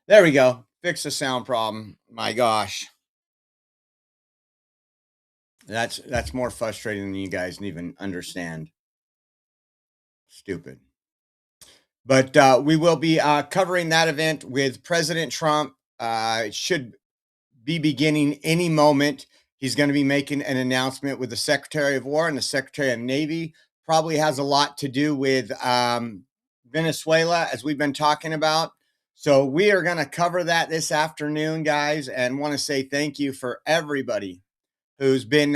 There we go. Fix the sound problem. My gosh. That's more frustrating than you guys even understand. Stupid. But we will be covering that event with President Trump. It should be beginning any moment. He's going to be making an announcement with the Secretary of War and the Secretary of Navy. Probably has a lot to do with Venezuela, as we've been talking about. So we are going to cover that this afternoon, guys, and want to say thank you for everybody who's been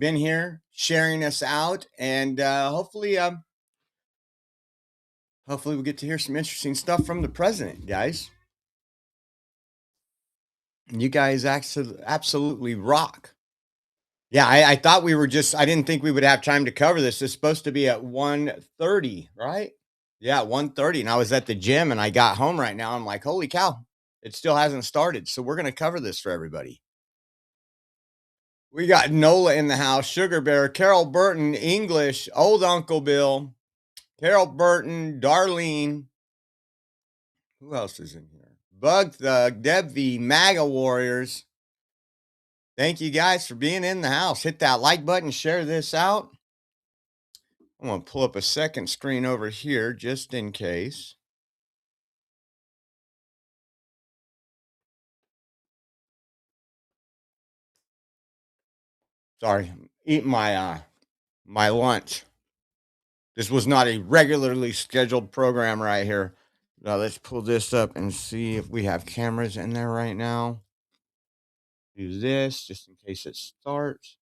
here sharing us out, and hopefully we get to hear some interesting stuff from the president, guys. You guys actually absolutely rock. Yeah, I thought we were just I didn't think we would have time to cover this. It's supposed to be at 1:30, right? Yeah, 1:30, and I was at the gym and I got home right now. I'm like, "Holy cow, it still hasn't started." So we're gonna cover this for everybody. We got Nola in the house, Sugar Bear, Carol Burton, English, Old Uncle Bill, Carol Burton, Darlene. Who else is in here? Bug Thug, Deb V, MAGA Warriors. Thank you guys for being in the house. Hit that like button, share this out. I'm going to pull up a second screen over here just in case. Sorry, I'm eating my lunch. This was not a regularly scheduled program right here. Now let's pull this up and see if we have cameras in there right now. Do this just in case it starts.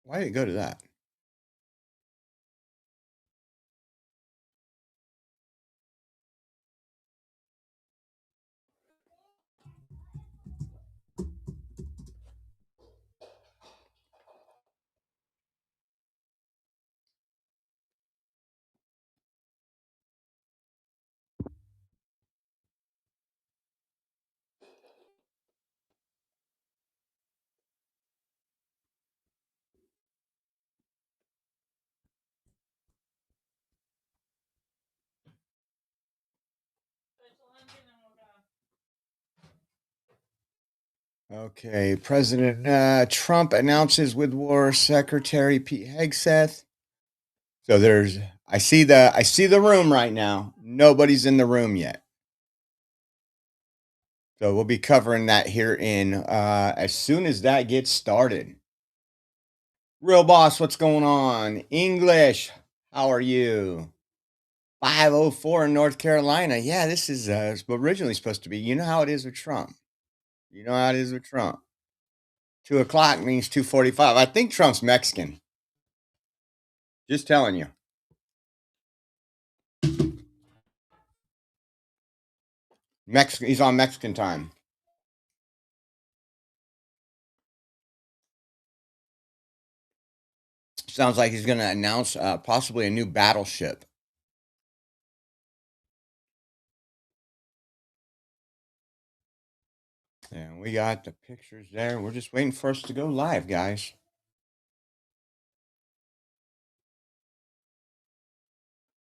Why did it go to that? Okay, President Trump announces with War Secretary Pete Hegseth. So I see the room right now. Nobody's in the room yet. So we'll be covering that here in as soon as that gets started. Real boss, what's going on? English, how are you? 504 in North Carolina. Yeah, this is originally supposed to be. You know how it is with Trump. You know how it is with Trump. 2 o'clock means 2:45. I think Trump's Mexican. Just telling you. Mexican. He's on Mexican time. Sounds like he's going to announce possibly a new battleship. And we got the pictures there. We're just waiting for us to go live, guys.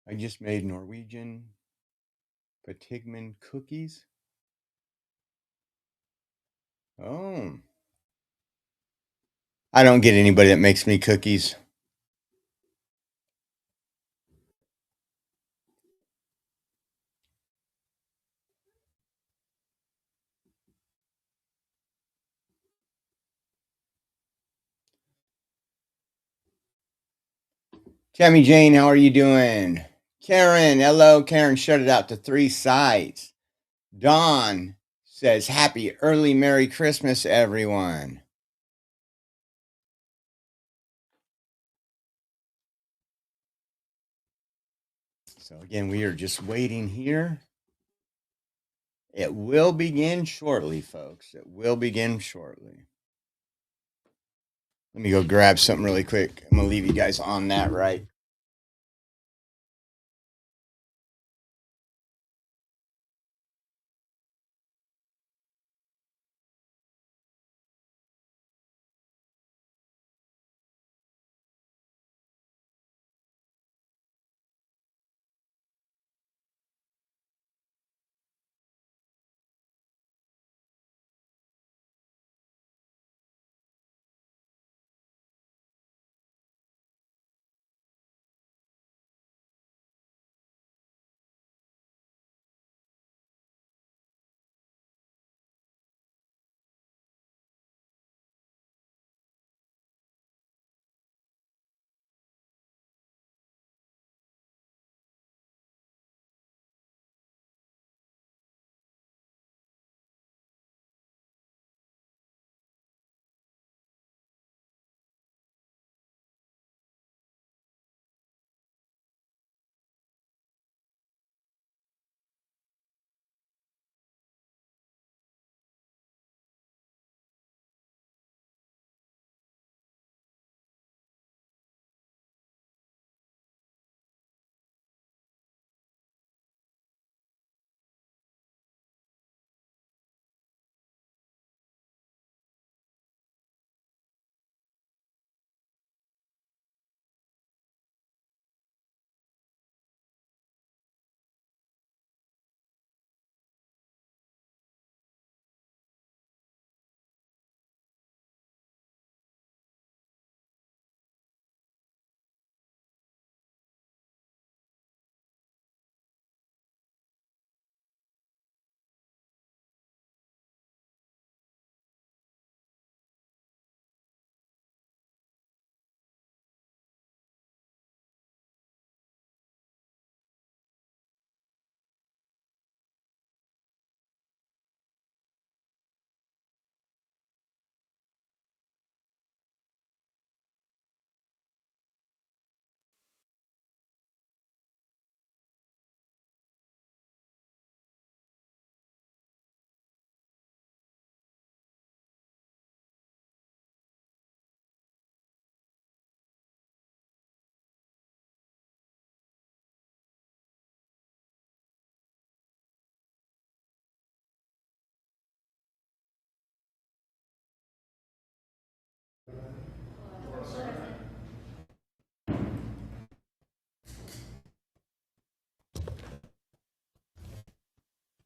I just made Norwegian Patigman cookies. Oh. I don't get anybody that makes me cookies. Tammy Jane, how are you doing? Karen, hello. Karen, shut it out to 3 sides. Dawn says, Happy early Merry Christmas, everyone. So, again, we are just waiting here. It will begin shortly, folks. It will begin shortly. Let me go grab something really quick. I'm going to leave you guys on that right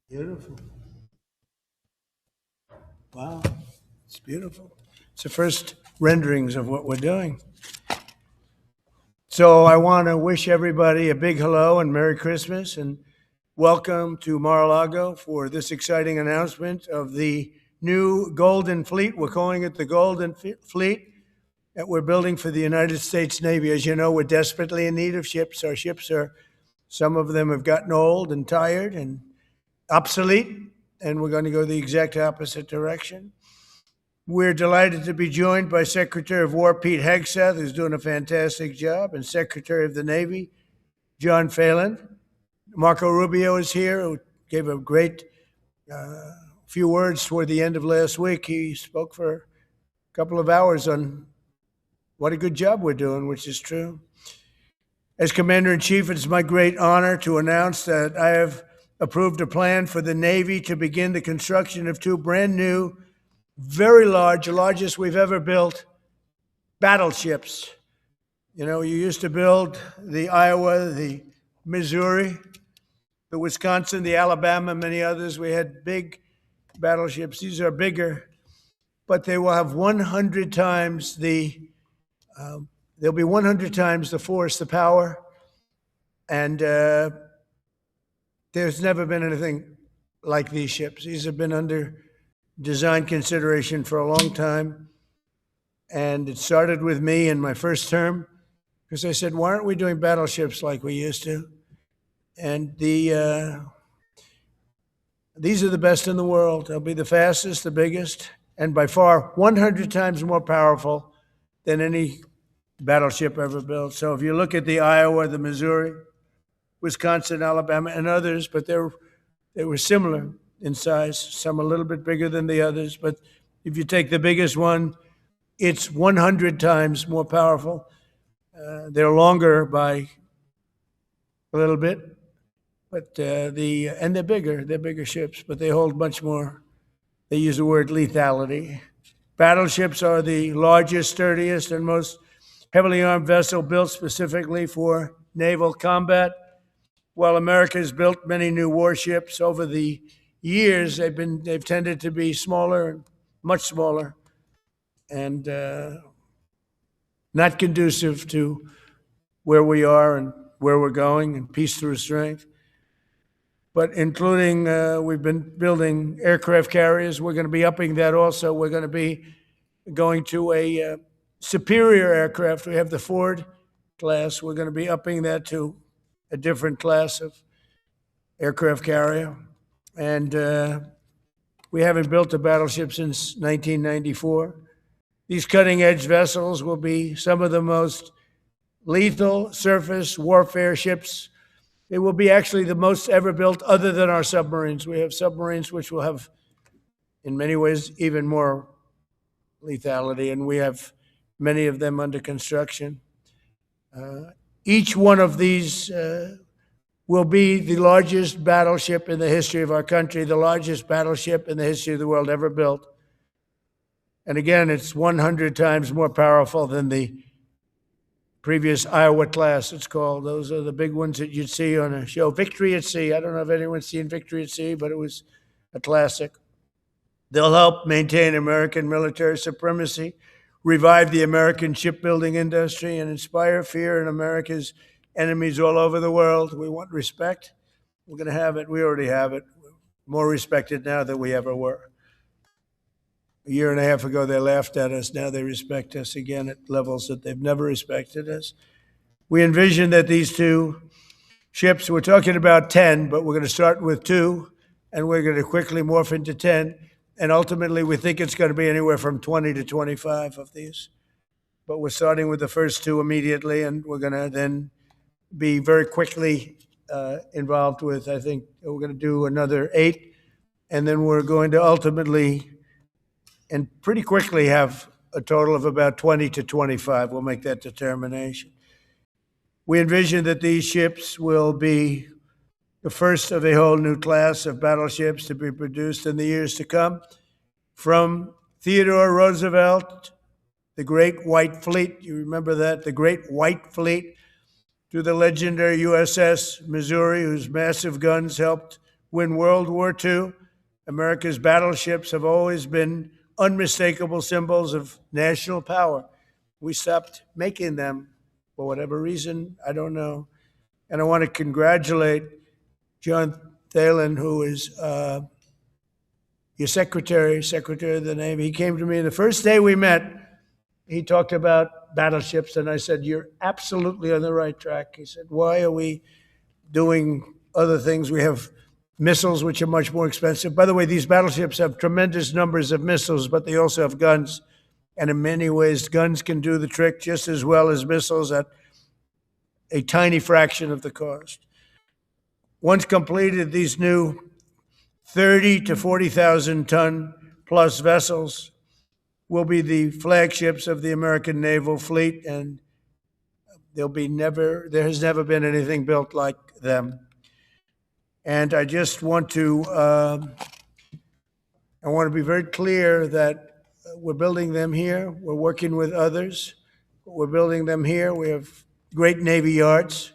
Beautiful. Wow. It's beautiful. It's the first renderings of what we're doing. So I want to wish everybody a big hello and Merry Christmas and welcome to Mar-a-Lago for this exciting announcement of the new Golden Fleet. We're calling it the Golden Fleet that we're building for the United States Navy. As you know, we're desperately in need of ships. Our ships are, some of them have gotten old and tired and obsolete, and we're going to go the exact opposite direction. We're delighted to be joined by Secretary of War Pete Hegseth, who's doing a fantastic job, and Secretary of the Navy John Phelan. Marco Rubio is here, who gave a great few words toward the end of last week. He spoke for a couple of hours on what a good job we're doing, which is true. As Commander-in-Chief, it's my great honor to announce that I have approved a plan for the Navy to begin the construction of two brand new, very large, the largest we've ever built, battleships. You know, you used to build the Iowa, the Missouri, the Wisconsin, the Alabama, many others. We had big battleships. These are bigger, but they will have 100 times they'll be 100 times the force, the power, and there's never been anything like these ships. These have been under design consideration for a long time. And it started with me in my first term because I said, why aren't we doing battleships like we used to? And these are the best in the world. They'll be the fastest, the biggest, and by far 100 times more powerful than any battleship ever built. So if you look at the Iowa, the Missouri, Wisconsin, Alabama, and others, but they were similar in size, some a little bit bigger than the others. But if you take the biggest one, it's 100 times more powerful. They're longer by a little bit, but and they're bigger. They're bigger ships, but they hold much more. They use the word lethality. Battleships are the largest, sturdiest, and most heavily armed vessel built specifically for naval combat. While America has built many new warships over the years, they've tended to be smaller, much smaller, and not conducive to where we are and where we're going, and peace through strength. But including, we've been building aircraft carriers. We're going to be upping that also. We're going to be going to a superior aircraft. We have the Ford class. We're going to be upping that to a different class of aircraft carrier. And we haven't built a battleship since 1994. These cutting-edge vessels will be some of the most lethal surface warfare ships. It will be actually the most ever built other than our submarines. We have submarines which will have, in many ways, even more lethality, and we have many of them under construction. Each one of these will be the largest battleship in the history of our country, the largest battleship in the history of the world ever built. And again, it's 100 times more powerful than the previous Iowa class, it's called. Those are the big ones that you'd see on a show. Victory at Sea. I don't know if anyone's seen Victory at Sea, but it was a classic. They'll help maintain American military supremacy, revive the American shipbuilding industry, and inspire fear in America's enemies all over the world. We want respect. We're going to have it. We already have it. We're more respected now than we ever were. A year and a half ago, they laughed at us. Now they respect us again at levels that they've never respected us. We envision that these two ships, we're talking about 10, but we're going to start with 2, and we're going to quickly morph into 10. And ultimately, we think it's going to be anywhere from 20 to 25 of these. But we're starting with the first 2 immediately, and we're going to then be very quickly involved with, I think, we're going to do another 8. And then we're going to ultimately and pretty quickly have a total of about 20 to 25. We'll make that determination. We envision that these ships will be the first of a whole new class of battleships to be produced in the years to come. From Theodore Roosevelt, the Great White Fleet, you remember that, the Great White Fleet, to the legendary USS Missouri, whose massive guns helped win World War II. America's battleships have always been unmistakable symbols of national power. We stopped making them for whatever reason, I don't know. And I want to congratulate John Thalen, who is your secretary of the Navy. He came to me the first day we met. He talked about battleships, and I said, "You're absolutely on the right track." He said, "Why are we doing other things? We have missiles, which are much more expensive." By the way, these battleships have tremendous numbers of missiles, but they also have guns. And in many ways, guns can do the trick just as well as missiles at a tiny fraction of the cost. Once completed, these new 30 to 40,000 ton plus vessels will be the flagships of the American naval fleet, and there has never been anything built like them. And I just want to, be very clear that we're building them here. We're working with others. We're building them here. We have great Navy yards.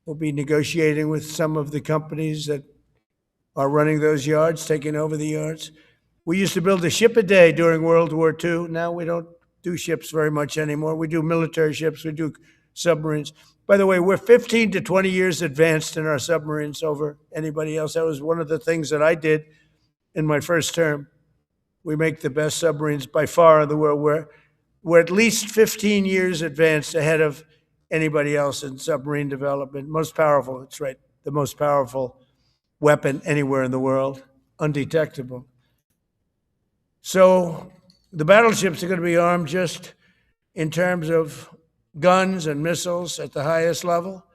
We'll be negotiating with some of the companies that are running those yards, taking over the yards. We used to build a ship a day during World War II. Now we don't do ships very much anymore. We do military ships, we do submarines. By the way, we're 15 to 20 years advanced in our submarines over anybody else. That was one of the things that I did in my first term. We make the best submarines by far in the world. We're at least 15 years advanced ahead of anybody else in submarine development. Most powerful, that's right, the most powerful weapon anywhere in the world, undetectable. So the battleships are going to be armed just in terms of guns and missiles at the highest level.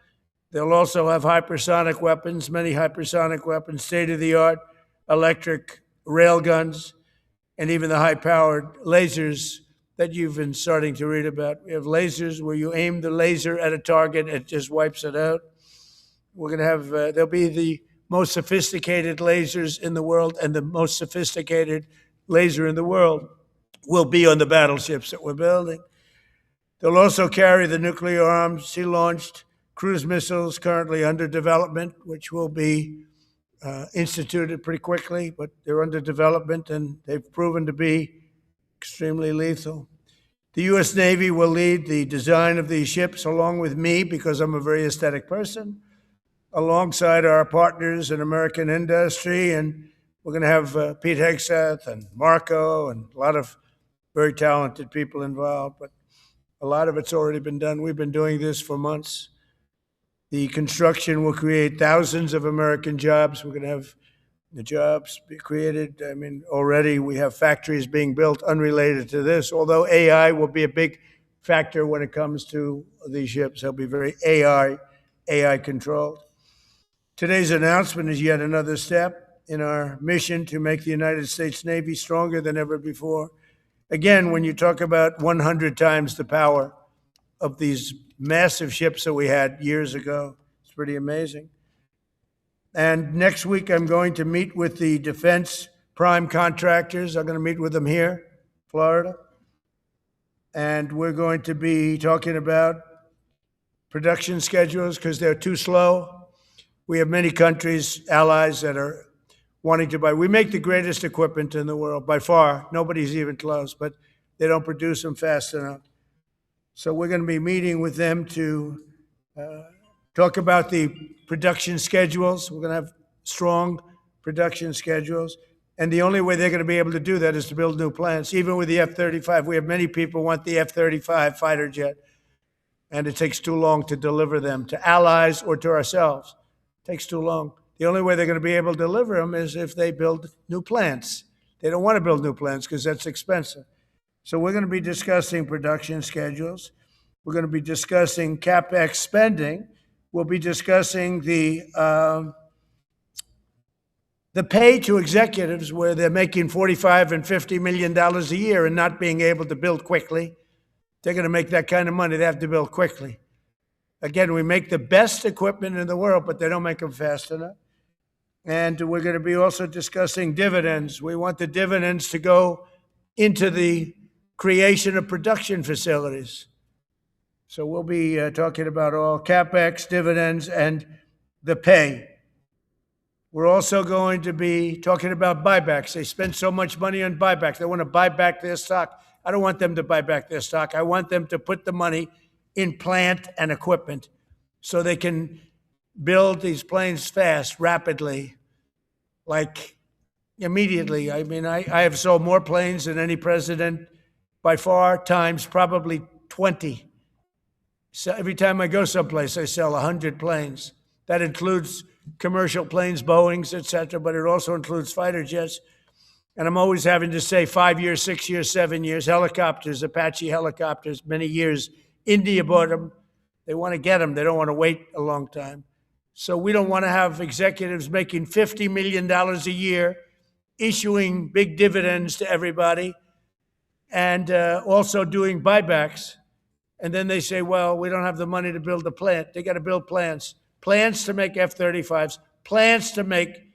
They'll also have hypersonic weapons, many hypersonic weapons, state-of-the-art electric rail guns, and even the high-powered lasers that you've been starting to read about. We have lasers where you aim the laser at a target, it just wipes it out. We're going to have, there'll be the most sophisticated lasers in the world, and the most sophisticated laser in the world will be on the battleships that we're building. They'll also carry the nuclear armed, sea-launched cruise missiles currently under development, which will be instituted pretty quickly, but they're under development and they've proven to be extremely lethal. The U.S. Navy will lead the design of these ships along with me, because I'm a very aesthetic person, alongside our partners in American industry. And we're going to have Pete Hegseth and Marco and a lot of very talented people involved, but a lot of it's already been done. We've been doing this for months. The construction will create thousands of American jobs. We're going to have the jobs be created. I mean, already we have factories being built unrelated to this, although AI will be a big factor when it comes to these ships. They'll be very AI controlled. Today's announcement is yet another step in our mission to make the United States Navy stronger than ever before. Again, when you talk about 100 times the power of these massive ships that we had years ago, it's pretty amazing. And next week, I'm going to meet with the defense prime contractors. I'm going to meet with them here, Florida. And we're going to be talking about production schedules because they're too slow. We have many countries, allies, that are wanting to buy. We make the greatest equipment in the world by far. Nobody's even close, but they don't produce them fast enough. So we're going to be meeting with them to talk about the production schedules. We're going to have strong production schedules. And the only way they're going to be able to do that is to build new plants. Even with the F-35, we have many people want the F-35 fighter jet, and it takes too long to deliver them to allies or to ourselves. It takes too long. The only way they're going to be able to deliver them is if they build new plants. They don't want to build new plants because that's expensive. So we're going to be discussing production schedules. We're going to be discussing CapEx spending. We'll be discussing the pay to executives where they're making $45 and $50 million a year and not being able to build quickly. They're going to make that kind of money. They have to build quickly. Again, we make the best equipment in the world, but they don't make them fast enough. And we're going to be also discussing dividends. We want the dividends to go into the creation of production facilities. So we'll be talking about all CapEx, dividends, and the pay. We're also going to be talking about buybacks. They spend so much money on buybacks. They want to buy back their stock. I don't want them to buy back their stock. I want them to put the money in plant and equipment so they can build these planes fast, rapidly, like immediately. I mean, I have sold more planes than any president by far, times probably 20. So every time I go someplace, I sell 100 planes. That includes commercial planes, Boeings, et cetera, but it also includes fighter jets. And I'm always having to say 5 years, 6 years, 7 years, helicopters, Apache helicopters, many years. India bought them. They want to get them. They don't want to wait a long time. So we don't want to have executives making $50 million a year, issuing big dividends to everybody, and also doing buybacks. And then they say, well, we don't have the money to build a plant. They got to build plants. Plants to make F-35s, plants to make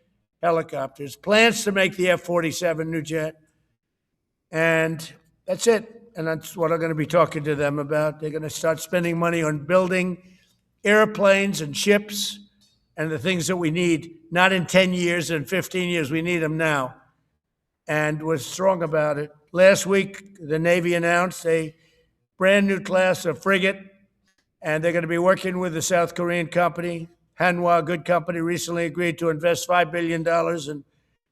helicopters, plants to make the F-47 new jet. And that's it. And that's what I'm going to be talking to them about. They're going to start spending money on building airplanes and ships and the things that we need, not in 10 years and 15 years. We need them now. And we're strong about it. Last week, the Navy announced a brand new class of frigate, and they're going to be working with the South Korean company. Hanwha, a good company, recently agreed to invest $5 billion in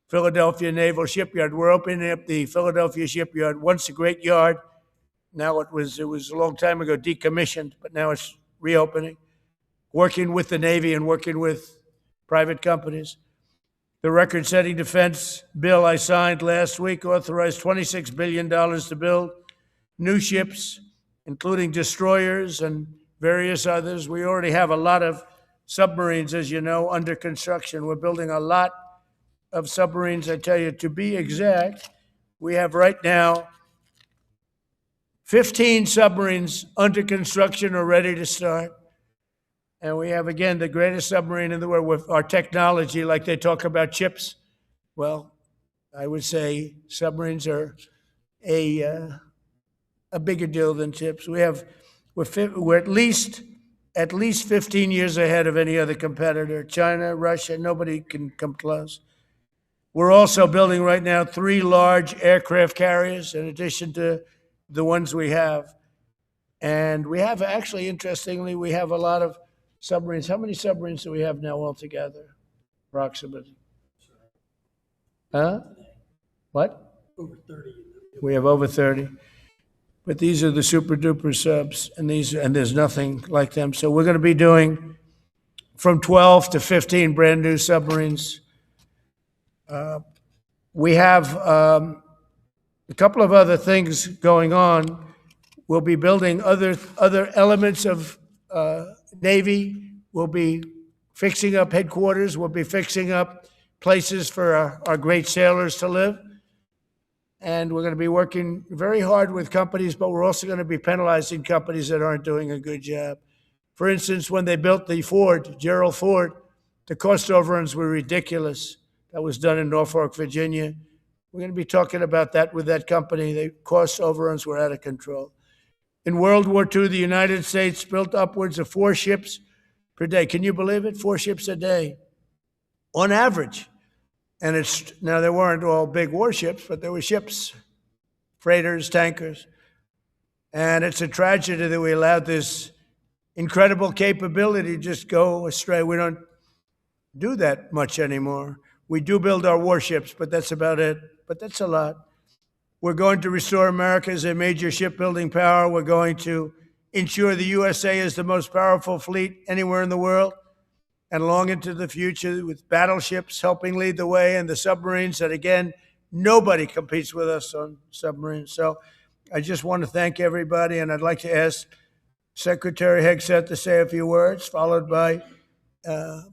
Philadelphia Naval Shipyard. We're opening up the Philadelphia Shipyard, once a great yard. Now it was a long time ago decommissioned, but now it's reopening, working with the Navy and working with private companies. The record-setting defense bill I signed last week authorized $26 billion to build new ships, including destroyers and various others. We already have a lot of submarines, as you know, under construction. We're building a lot of submarines. I tell you, to be exact, we have right now 15 submarines under construction or ready to start. And we have, again, the greatest submarine in the world with our technology, like they talk about chips. Well, I would say submarines are a bigger deal than chips. We're at least 15 years ahead of any other competitor. China, Russia, nobody can come close. We're also building right now 3 large aircraft carriers in addition to the ones we have. And we have, actually, interestingly, we have a lot of submarines. How many submarines do we have now altogether, approximately? Huh? What? Over 30. We have over 30. But these are the super duper subs, and there's nothing like them. So we're going to be doing from 12 to 15 brand new submarines. We have a couple of other things going on. We'll be building other elements of Navy. We'll be fixing up headquarters. We'll be fixing up places for our great sailors to live. And we're going to be working very hard with companies, but we're also going to be penalizing companies that aren't doing a good job. For instance, when they built the Ford, Gerald Ford, the cost overruns were ridiculous. That was done in Norfolk, Virginia. We're going to be talking about that with that company. The cost overruns were out of control. In World War II, the United States built upwards of 4 ships per day. Can you believe it? 4 ships a day, on average. And now there weren't all big warships, but there were ships, freighters, tankers. And it's a tragedy that we allowed this incredible capability to just go astray. We don't do that much anymore. We do build our warships, but that's about it. But that's a lot. We're going to restore America as a major shipbuilding power. We're going to ensure the USA is the most powerful fleet anywhere in the world, and long into the future, with battleships helping lead the way, and the submarines that, again, nobody competes with us on submarines. So I just want to thank everybody, and I'd like to ask Secretary Hegseth to say a few words, followed by the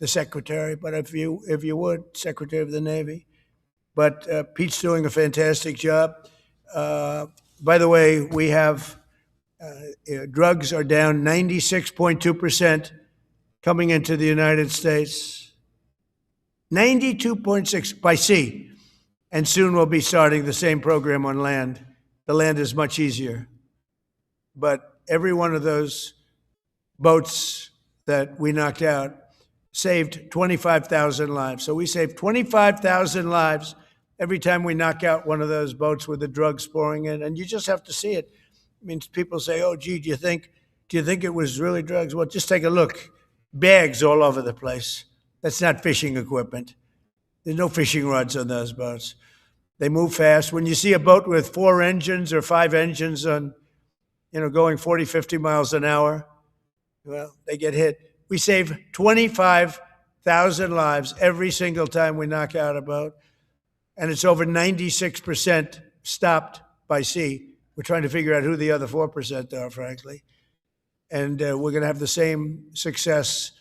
Secretary, but if you would, Secretary of the Navy. But Pete's doing a fantastic job. By the way, we have drugs are down 96.2% coming into the United States, 92.6 by sea. And soon we'll be starting the same program on land. The land is much easier. But every one of those boats that we knocked out, saved 25,000 lives. So we save 25,000 lives every time we knock out one of those boats with the drugs pouring in. And you just have to see it. I mean, people say, "Oh, gee, do you think it was really drugs?" Well, just take a look. Bags all over the place. That's not fishing equipment. There's no fishing rods on those boats. They move fast. When you see a boat with 4 engines or 5 engines on, going 40, 50 miles an hour, well, they get hit. We save 25,000 lives every single time we knock out a boat. And it's over 96% stopped by sea. We're trying to figure out who the other 4% are, frankly. And we're going to have the same success,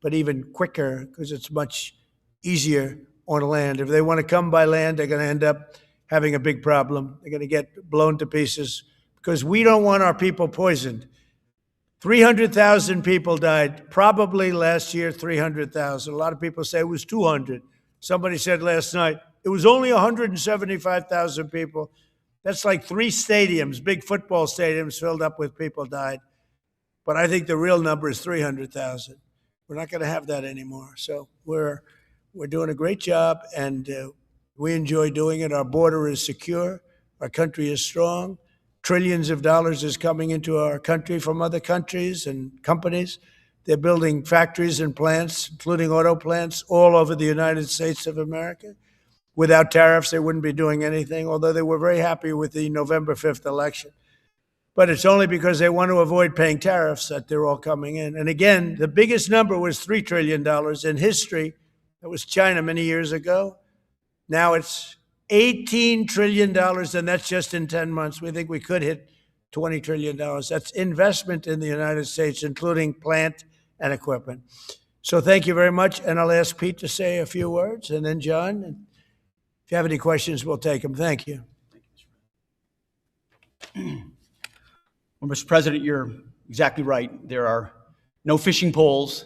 but even quicker, because it's much easier on land. If they want to come by land, they're going to end up having a big problem. They're going to get blown to pieces because we don't want our people poisoned. 300,000 people died, probably last year, 300,000. A lot of people say it was 200. Somebody said last night, it was only 175,000 people. That's like 3 stadiums, big football stadiums filled up with people died. But I think the real number is 300,000. We're not going to have that anymore. So we're doing a great job, and we enjoy doing it. Our border is secure. Our country is strong. Trillions of dollars is coming into our country from other countries and companies. They're building factories and plants, including auto plants, all over the United States of America. Without tariffs, they wouldn't be doing anything, although they were very happy with the November 5th election. But it's only because they want to avoid paying tariffs that they're all coming in. And again, the biggest number was $3 trillion in history. That was China many years ago. Now it's $18 trillion, and that's just in 10 months. We think we could hit $20 trillion. That's investment in the United States, including plant and equipment. So thank you very much, and I'll ask Pete to say a few words, and then John. And if you have any questions, we'll take them. Thank you. Well, Mr. President, you're exactly right. There are no fishing poles,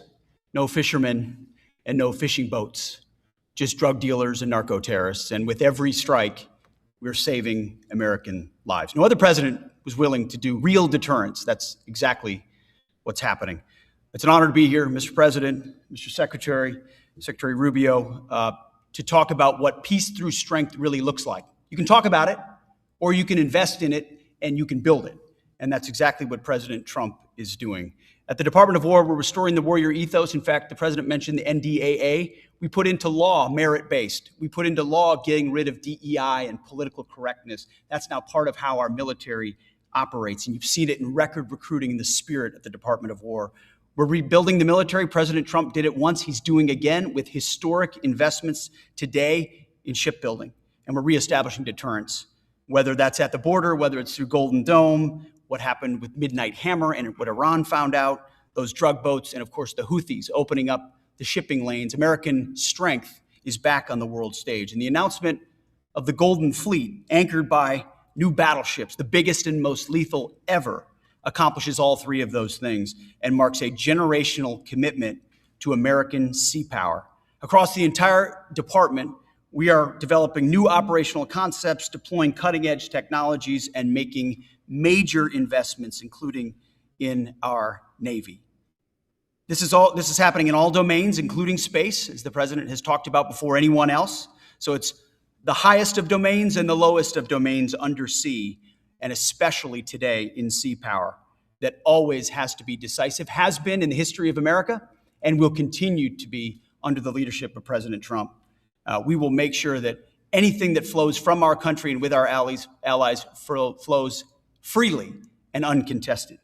no fishermen, and no fishing boats, just drug dealers and narco terrorists. And with every strike, we're saving American lives. No other president was willing to do real deterrence. That's exactly what's happening. It's an honor to be here, Mr. President, Mr. Secretary, Secretary Rubio, to talk about what peace through strength really looks like. You can talk about it, or you can invest in it, and you can build it. And that's exactly what President Trump is doing. At the Department of War, we're restoring the warrior ethos. In fact, the president mentioned the NDAA. We put into law merit-based. We put into law getting rid of DEI and political correctness. That's now part of how our military operates. And you've seen it in record recruiting in the spirit at the Department of War. We're rebuilding the military. President Trump did it once. He's doing again with historic investments today in shipbuilding. And we're reestablishing deterrence, whether that's at the border, whether it's through Golden Dome, what happened with Midnight Hammer and what Iran found out, those drug boats, and of course the Houthis opening up the shipping lanes. American strength is back on the world stage. And the announcement of the Golden Fleet, anchored by new battleships, the biggest and most lethal ever, accomplishes all 3 of those things and marks a generational commitment to American sea power. Across the entire department, we are developing new operational concepts, deploying cutting-edge technologies, and making major investments, including in our Navy. This is happening in all domains, including space, as the president has talked about before anyone else. So it's the highest of domains and the lowest of domains under sea, and especially today in sea power, that always has to be decisive, has been in the history of America, and will continue to be under the leadership of President Trump. We will make sure that anything that flows from our country and with our allies flows freely and uncontested.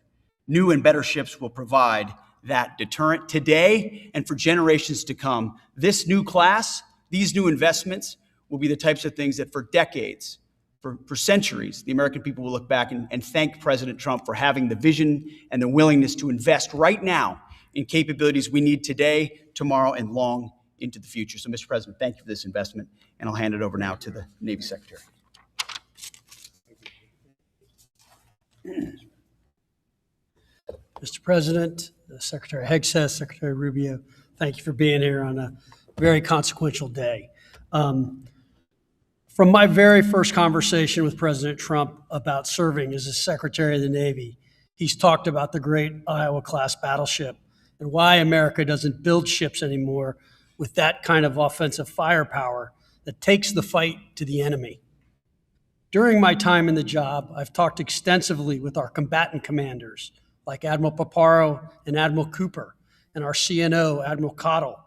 New and better ships will provide that deterrent today and for generations to come. This new class, these new investments will be the types of things that for decades, for centuries, the American people will look back and thank President Trump for having the vision and the willingness to invest right now in capabilities we need today, tomorrow, and long into the future. So, Mr. President, thank you for this investment, and I'll hand it over now to the Navy Secretary. Mr. President, Secretary Hegseth, Secretary Rubio, thank you for being here on a very consequential day. From my very first conversation with President Trump about serving as a Secretary of the Navy, he's talked about the great Iowa-class battleship and why America doesn't build ships anymore with that kind of offensive firepower that takes the fight to the enemy. During my time in the job, I've talked extensively with our combatant commanders, like Admiral Paparo and Admiral Cooper, and our CNO, Admiral Cottle.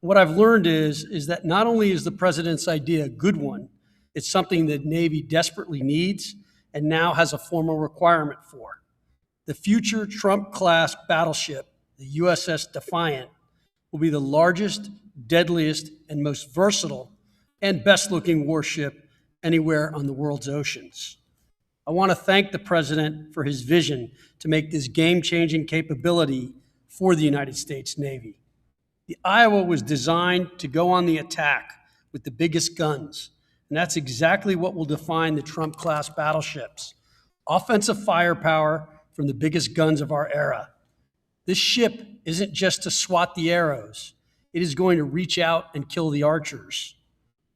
What I've learned is that not only is the president's idea a good one, it's something that Navy desperately needs and now has a formal requirement for. The future Trump-class battleship, the USS Defiant, will be the largest, deadliest, and most versatile and best-looking warship anywhere on the world's oceans. I want to thank the president for his vision to make this game-changing capability for the United States Navy. The Iowa was designed to go on the attack with the biggest guns, and that's exactly what will define the Trump-class battleships. Offensive firepower from the biggest guns of our era. This ship isn't just to swat the arrows. It is going to reach out and kill the archers.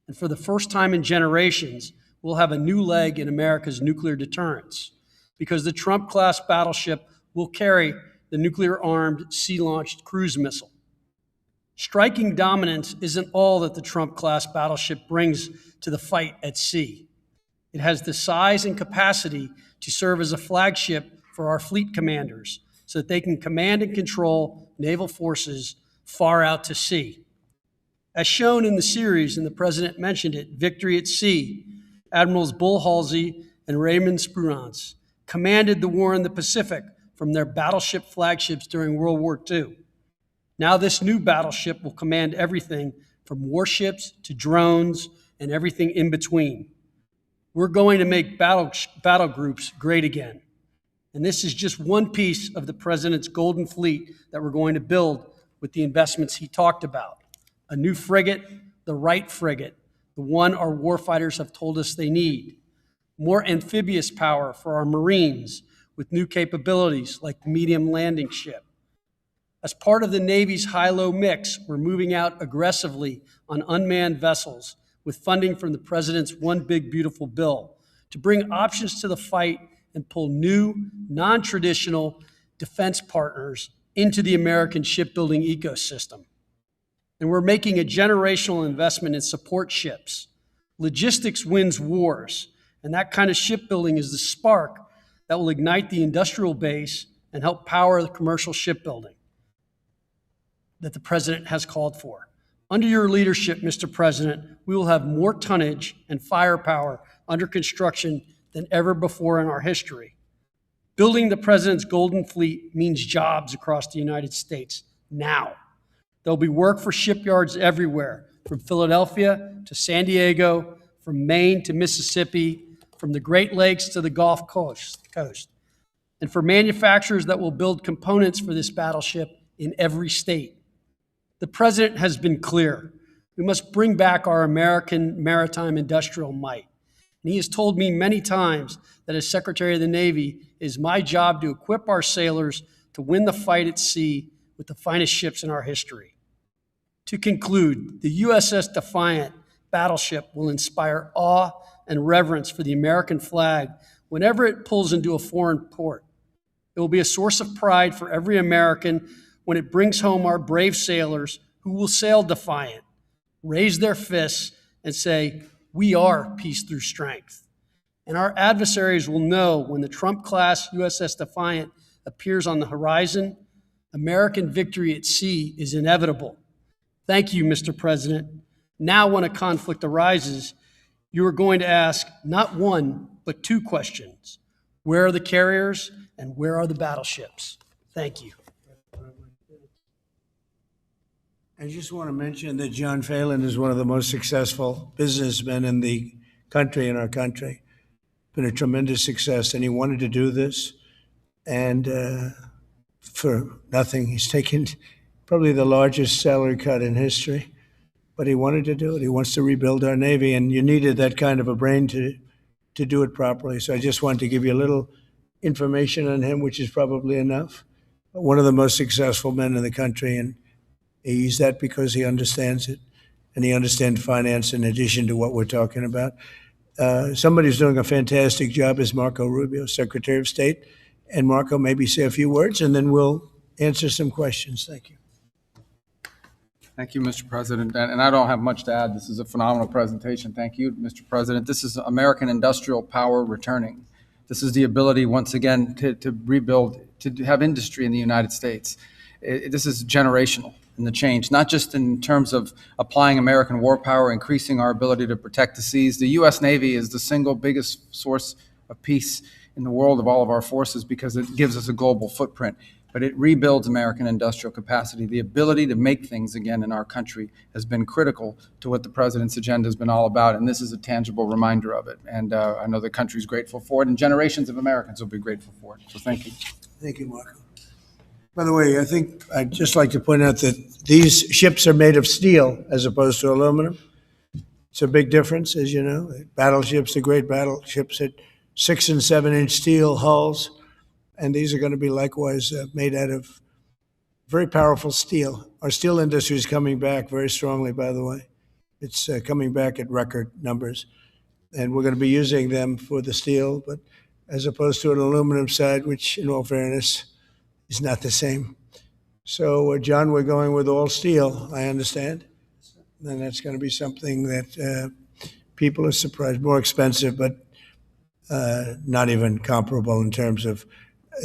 And for the first time in generations, we'll have a new leg in America's nuclear deterrence, because the Trump-class battleship will carry the nuclear-armed sea-launched cruise missile. Striking dominance isn't all that the Trump-class battleship brings to the fight at sea. It has the size and capacity to serve as a flagship for our fleet commanders so that they can command and control naval forces far out to sea. As shown in the series, and the president mentioned it, Victory at Sea, Admirals Bull Halsey and Raymond Spruance commanded the war in the Pacific from their battleship flagships during World War II. Now this new battleship will command everything from warships to drones and everything in between. We're going to make battle groups great again. And this is just one piece of the president's golden fleet that we're going to build with the investments he talked about. A new frigate, the right frigate, the one our warfighters have told us they need. More amphibious power for our Marines with new capabilities like the medium landing ship. As part of the Navy's high-low mix, we're moving out aggressively on unmanned vessels with funding from the president's One Big Beautiful Bill to bring options to the fight and pull new, non-traditional defense partners into the American shipbuilding ecosystem. And we're making a generational investment in support ships. Logistics wins wars, and that kind of shipbuilding is the spark that will ignite the industrial base and help power the commercial shipbuilding that the president has called for. Under your leadership, Mr. President, we will have more tonnage and firepower under construction than ever before in our history. Building the president's Golden Fleet means jobs across the United States now. There'll be work for shipyards everywhere, from Philadelphia to San Diego, from Maine to Mississippi, from the Great Lakes to the Gulf Coast. And for manufacturers that will build components for this battleship in every state. The president has been clear. We must bring back our American maritime industrial might. And he has told me many times that as Secretary of the Navy, it is my job to equip our sailors to win the fight at sea with the finest ships in our history. To conclude, the USS Defiant battleship will inspire awe and reverence for the American flag whenever it pulls into a foreign port. It will be a source of pride for every American when it brings home our brave sailors who will sail defiant, raise their fists, and say, "We are peace through strength." And our adversaries will know when the Trump-class USS Defiant appears on the horizon, American victory at sea is inevitable. Thank you, Mr. President. Now, when a conflict arises, you are going to ask not one, but two questions. Where are the carriers and where are the battleships? Thank you. I just want to mention that John Phelan is one of the most successful businessmen in the country, in our country. Been a tremendous success, and he wanted to do this, and for nothing. He's taken probably the largest salary cut in history, but he wanted to do it. He wants to rebuild our Navy, and you needed that kind of a brain to do it properly. So I just wanted to give you a little information on him, which is probably enough. One of the most successful men in the country, and he's that because he understands it, and he understands finance in addition to what we're talking about. Somebody who's doing a fantastic job is Marco Rubio, Secretary of State. And Marco, maybe say a few words, and then we'll answer some questions. Thank you. Thank you, Mr. President. And I don't have much to add. This is a phenomenal presentation. Thank you, Mr. President. This is American industrial power returning. This is the ability, once again, to rebuild, to have industry in the United States. This is generational in the change, not just in terms of applying American war power, increasing our ability to protect the seas. The U.S. Navy is the single biggest source of peace in the world of all of our forces because it gives us a global footprint. But it rebuilds American industrial capacity. The ability to make things again in our country has been critical to what the president's agenda has been all about, and this is a tangible reminder of it. And I know the country's grateful for it, and generations of Americans will be grateful for it. So thank you. Thank you, Marco. By the way, I think I'd just like to point out that these ships are made of steel as opposed to aluminum. It's a big difference, as you know. Battleships, the great battleships, had 6- and 7-inch steel hulls. And these are going to be likewise made out of very powerful steel. Our steel industry is coming back very strongly, by the way. It's coming back at record numbers. And we're going to be using them for the steel, but as opposed to an aluminum side, which in all fairness is not the same. So, John, we're going with all steel, I understand. And that's going to be something that people are surprised, more expensive, but not even comparable in terms of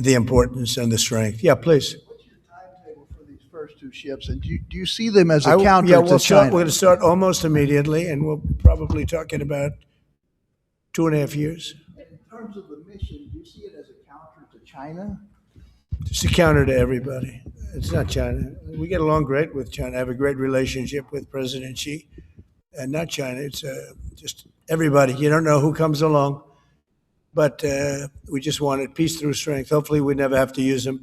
the importance and the strength. Yeah, please. What's your timetable for these first two ships, and do you see them as a Yeah, counter to we're China? going to start almost immediately, and we'll probably talking about 2.5 years. In terms of the mission, do you see it as a counter to China? It's a counter to everybody. It's not China. We get along great with China. I have a great relationship with President Xi, and not China. It's just everybody. You don't know who comes along. But we just wanted peace through strength. Hopefully we never have to use them.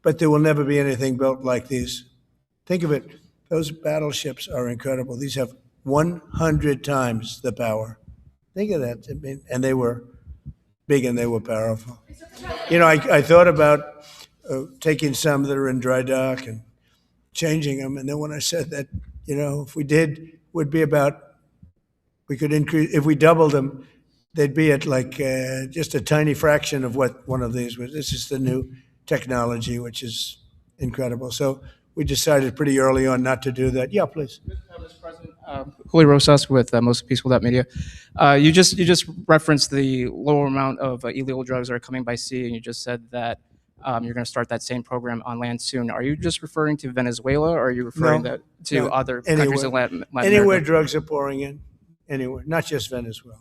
But there will never be anything built like these. Think of it. Those battleships are incredible. These have 100 times the power. Think of that. I mean, and they were big and they were powerful. You know, I thought about taking some that are in dry dock and changing them. And then when I said that, you know, if we did, would be about, we could increase, if we doubled them, they'd be at like just a tiny fraction of what one of these was. This is the new technology, which is incredible. So we decided pretty early on not to do that. Yeah, please. Mr. President, Julio Rosas with Most Peaceful Media. You just referenced the lower amount of illegal drugs that are coming by sea, and you just said that you're going to start that same program on land soon. Are you just referring to Venezuela, or are you referring No, to no, other anywhere. countries in Latin Anywhere America? drugs are pouring in, anywhere, not just Venezuela.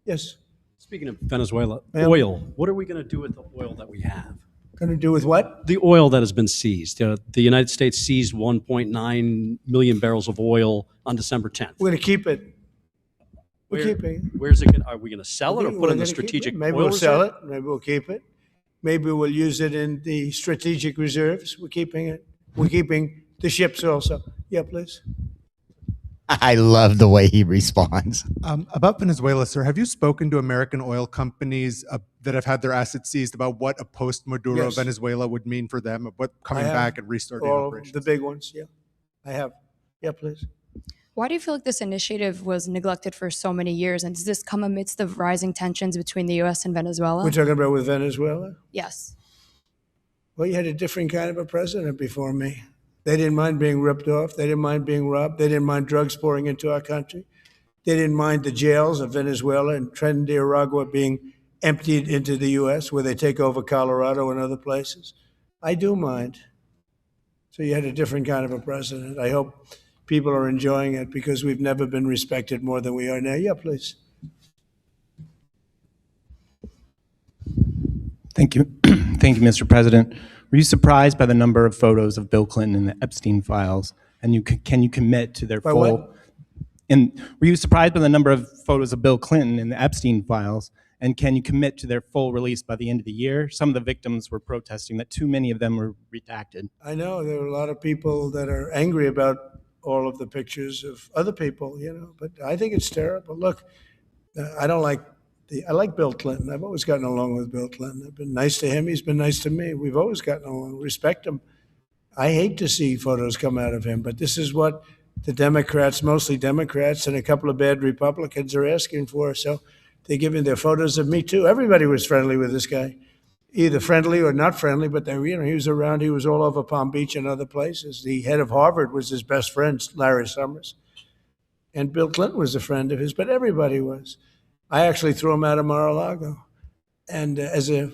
Yes. Speaking of Venezuela, Yeah. oil. What are we going to do with the oil that we have? Going to do with what? The oil that has been seized. The United States seized 1.9 million barrels of oil on December 10th. We're going to keep it. We're Where- keeping it. Where's it? Are we going to sell it or We're put it in gonna the keep it. strategic Maybe oil we'll sell reserve? it. Maybe we'll keep it. Maybe we'll use it in the strategic reserves. We're keeping it. We're keeping the ships also. Yeah, please. I love the way he responds. About Venezuela, sir, have you spoken to American oil companies that have had their assets seized about what a post-Maduro Yes. Venezuela would mean for them, of what coming I have. back and restarting All of operations? the big ones. Yeah, I have. Yeah, please. Why do you feel like this initiative was neglected for so many years? And does this come amidst the rising tensions between the U.S. and Venezuela? We're talking about with Venezuela. Yes. Well, you had a different kind of a president before me. They didn't mind being ripped off. They didn't mind being robbed. They didn't mind drugs pouring into our country. They didn't mind the jails of Venezuela and Trinidad and Tobago being emptied into the U.S., where they take over Colorado and other places. I do mind. So you had a different kind of a president. I hope people are enjoying it because we've never been respected more than we are now. Yeah, please. Thank you. Thank you, Mr. President. Were you surprised by the number of photos of Bill Clinton in the Epstein files? And can you commit to their By full? what? And were you surprised by the number of photos of Bill Clinton in the Epstein files? And can you commit to their full release by the end of the year? Some of the victims were protesting that too many of them were redacted. I know there are a lot of people that are angry about all of the pictures of other people, you know, but I think it's terrible. Look, I don't like I like Bill Clinton. I've always gotten along with Bill Clinton. I've been nice to him. He's been nice to me. We've always gotten along. Respect him. I hate to see photos come out of him, but this is what the Democrats, mostly Democrats, and a couple of bad Republicans are asking for. So they're giving their photos of me too. Everybody was friendly with this guy. either friendly or not friendly, but they, he was around. He was all over Palm Beach and other places. The head of Harvard was his best friend, Larry Summers, and Bill Clinton was a friend of his. But everybody was. I actually threw him out of Mar-a-Lago, and as a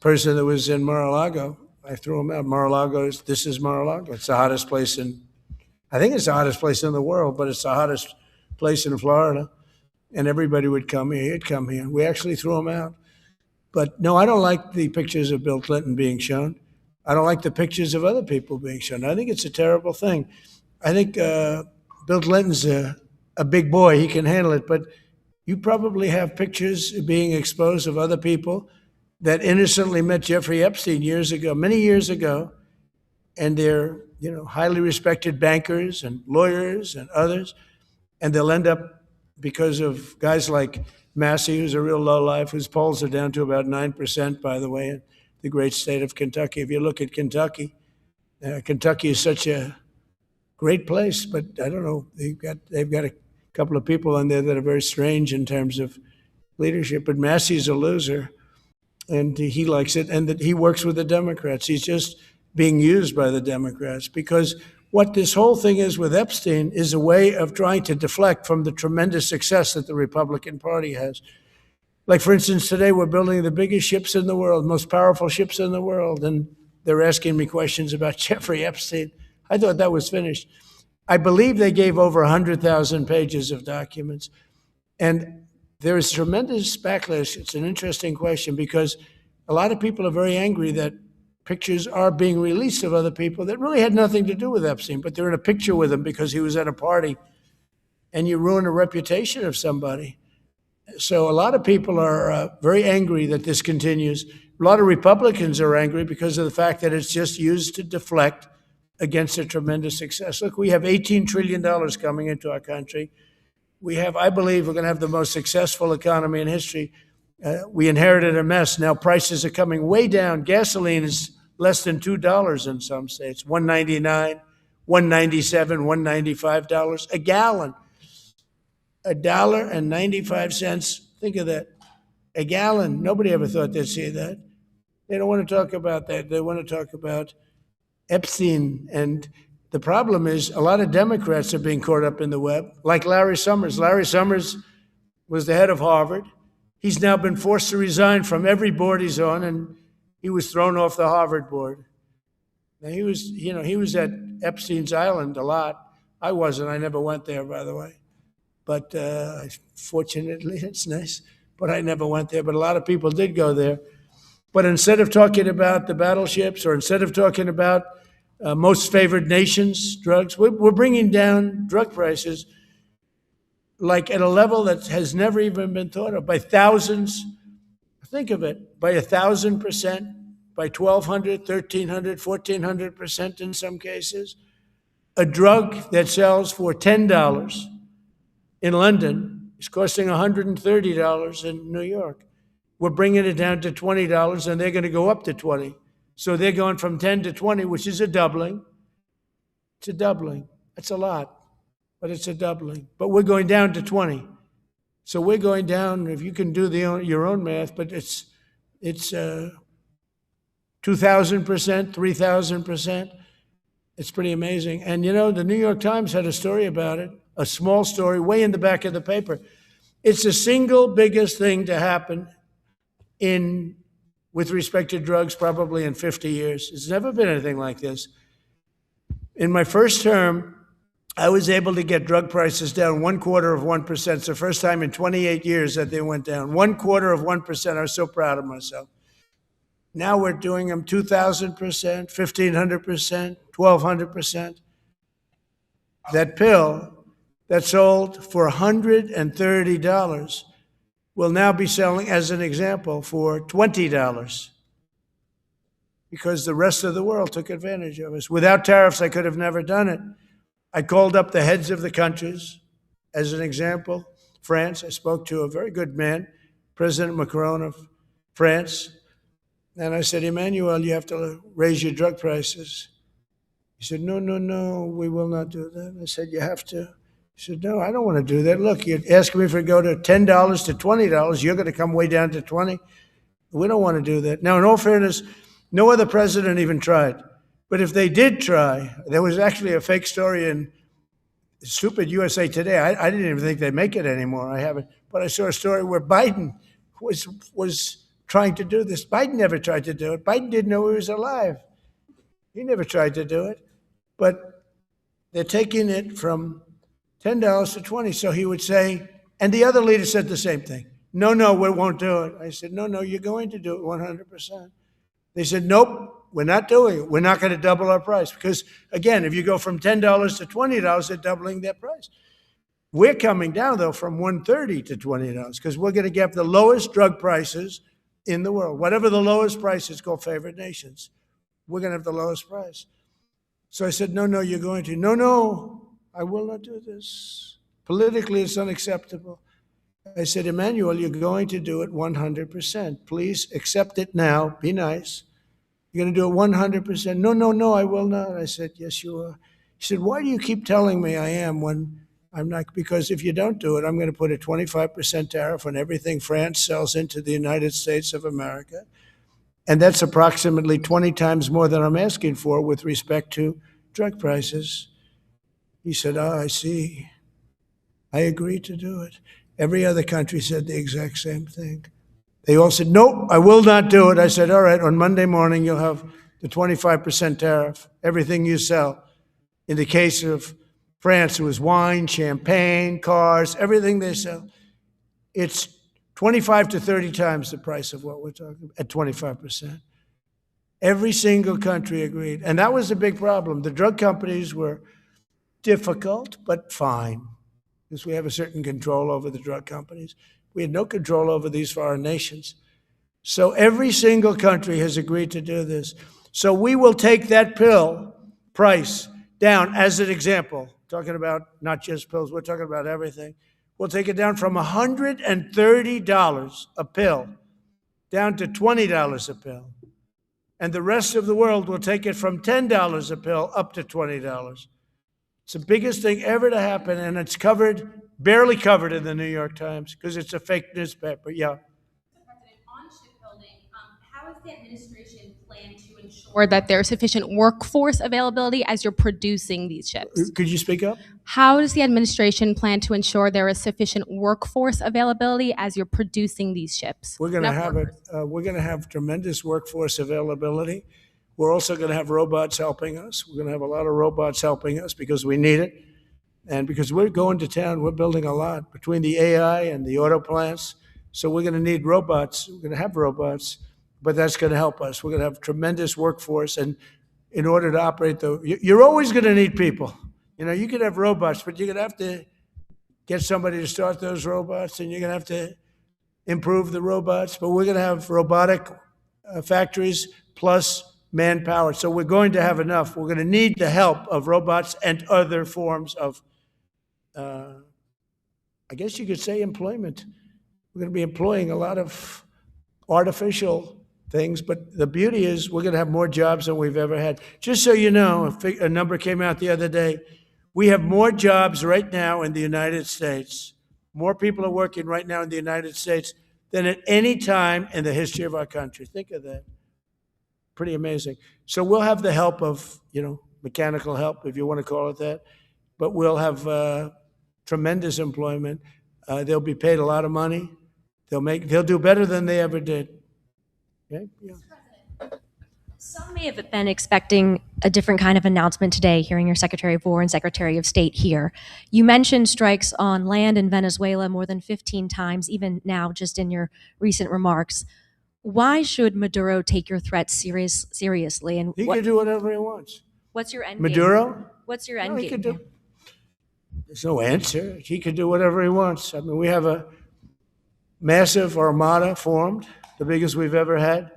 person that was in Mar-a-Lago, I threw him out. Mar-a-Lago this is Mar-a-Lago. It's the hottest place I think it's the hottest place in the world, but it's the hottest place in Florida. And everybody would come here. He'd come here. We actually threw him out. But no, I don't like the pictures of Bill Clinton being shown. I don't like the pictures of other people being shown. I think it's a terrible thing. I think Bill Clinton's a big boy. He can handle it. But you probably have pictures being exposed of other people that innocently met Jeffrey Epstein years ago, many years ago, and they're highly respected bankers and lawyers and others, and they'll end up, because of guys like Massey, who's a real lowlife, whose polls are down to about 9%, by the way, in the great state of Kentucky. If you look at Kentucky, Kentucky is such a great place, but I don't know, they've got a couple of people in there that are very strange in terms of leadership, but Massey's a loser, and he likes it, and that he works with the Democrats. He's just being used by the Democrats, because what this whole thing is with Epstein is a way of trying to deflect from the tremendous success that the Republican Party has. Like, for instance, today we're building the biggest ships in the world, most powerful ships in the world, and they're asking me questions about Jeffrey Epstein. I thought that was finished. I believe they gave over 100,000 pages of documents, and there is tremendous backlash. It's an interesting question, because a lot of people are very angry that pictures are being released of other people that really had nothing to do with Epstein, but they're in a picture with him because he was at a party, and you ruin a reputation of somebody. So a lot of people are very angry that this continues. A lot of Republicans are angry because of the fact that it's just used to deflect against a tremendous success. Look, we have $18 trillion coming into our country. We have, I believe, we're going to have the most successful economy in history. We inherited a mess. Now prices are coming way down. Gasoline is less than $2 in some states, $1.99, $1.97, $1.95 a gallon. $1.95. Think of that. A gallon. Nobody ever thought they'd see that. They don't want to talk about that. They want to talk about Epstein. And the problem is a lot of Democrats are being caught up in the web, like Larry Summers. Larry Summers was the head of Harvard. He's now been forced to resign from every board he's on, and he was thrown off the Harvard board. Now he was at Epstein's Island a lot. I wasn't. I never went there, by the way. But fortunately, it's nice. But I never went there. But a lot of people did go there. But instead of talking about the battleships, or instead of talking about most favored nations drugs, we're bringing down drug prices like at a level that has never even been thought of, by thousands. Think of it, by 1,000%, by 1,200, 1,300, 1,400% in some cases. A drug that sells for $10 in London is costing $130 in New York. We're bringing it down to $20, and they're going to go up to 20. So they're going from 10 to 20, which is a doubling. It's a doubling. That's a lot, but it's a doubling. But we're going down to 20. So we're going down, if you can do your own math, but it's 2,000%, 3,000%. It's pretty amazing. And the New York Times had a story about it, a small story, way in the back of the paper. It's the single biggest thing to happen with respect to drugs probably in 50 years. It's never been anything like this. In my first term, I was able to get drug prices down 0.25%. It's the first time in 28 years that they went down. 0.25%. I was so proud of myself. Now we're doing them 2,000%, 1,500%, 1,200%. That pill that sold for $130 will now be selling, as an example, for $20, because the rest of the world took advantage of us. Without tariffs, I could have never done it. I called up the heads of the countries. As an example, France, I spoke to a very good man, President Macron of France, and I said, Emmanuel, you have to raise your drug prices. He said, no, we will not do that. I said, you have to. He said, no, I don't want to do that. Look, you're asking me for go to $10 to $20. You're going to come way down to 20. We don't want to do that. Now, in all fairness, no other president even tried. But if they did try, there was actually a fake story in stupid USA Today. I didn't even think they'd make it anymore. I haven't. But I saw a story where Biden was trying to do this. Biden never tried to do it. Biden didn't know he was alive. He never tried to do it. But they're taking it from $10 to 20. So he would say, and the other leader said the same thing. No, we won't do it. I said, no, you're going to do it 100%. They said, nope, we're not doing it. We're not going to double our price. Because, again, if you go from $10 to $20, they're doubling their price. We're coming down, though, from $130 to $20 because we're going to get the lowest drug prices in the world. Whatever the lowest price is called favored nations, we're going to have the lowest price. So I said, no, you're going to. No, I will not do this. Politically, it's unacceptable. I said, Emmanuel, you're going to do it 100%. Please accept it now. Be nice. You're going to do it 100%. No, I will not. I said, yes, you are. He said, why do you keep telling me I am when I'm not? Because if you don't do it, I'm going to put a 25% tariff on everything France sells into the United States of America. And that's approximately 20 times more than I'm asking for with respect to drug prices. He said, I see. I agreed to do it. Every other country said the exact same thing. They all said, nope, I will not do it. I said, all right, on Monday morning, you'll have the 25% tariff, everything you sell. In the case of France, it was wine, champagne, cars, everything they sell. It's 25 to 30 times the price of what we're talking about, at 25%. Every single country agreed. And that was a big problem. The drug companies were difficult, but fine, because we have a certain control over the drug companies. We had no control over these foreign nations. So every single country has agreed to do this. So we will take that pill price down as an example, talking about not just pills, we're talking about everything. We'll take it down from $130 a pill down to $20 a pill. And the rest of the world will take it from $10 a pill up to $20. It's the biggest thing ever to happen, and it's barely covered in the New York Times because it's a fake newspaper. Yeah. Mr. President, on shipbuilding, how is the administration plan to ensure that there's sufficient workforce availability as you're producing these ships? Could you speak up? How does the administration plan to ensure there is sufficient workforce availability as you're producing these ships? We're going to have it. We're going to have tremendous workforce availability. We're also going to have robots helping us. We're going to have a lot of robots helping us because we need it. And because we're going to town, we're building a lot between the AI and the auto plants. So we're going to need robots. We're going to have robots, but that's going to help us. We're going to have tremendous workforce. And in order to operate you're always going to need people. You know, you could have robots, but you're going to have to get somebody to start those robots, and you're going to have to improve the robots. But we're going to have robotic factories plus manpower. So we're going to have enough. We're going to need the help of robots and other forms of, I guess you could say, employment. We're going to be employing a lot of artificial things, but the beauty is we're going to have more jobs than we've ever had. Just so you know, a number came out the other day. We have more jobs right now in the United States. More people are working right now in the United States than at any time in the history of our country. Think of that. Pretty amazing. So we'll have the help of, mechanical help, if you want to call it that, but we'll have tremendous employment. They'll be paid a lot of money. They'll do better than they ever did. Okay? Yeah. Some may have been expecting a different kind of announcement today, hearing your Secretary of War and Secretary of State here. You mentioned strikes on land in Venezuela more than 15 times, even now, just in your recent remarks. Why should Maduro take your threats seriously? And he can do whatever he wants. What's your end game? Maduro? What's your end He game? could there's no answer. He could do whatever he wants. I mean, we have a massive armada formed, the biggest we've ever had,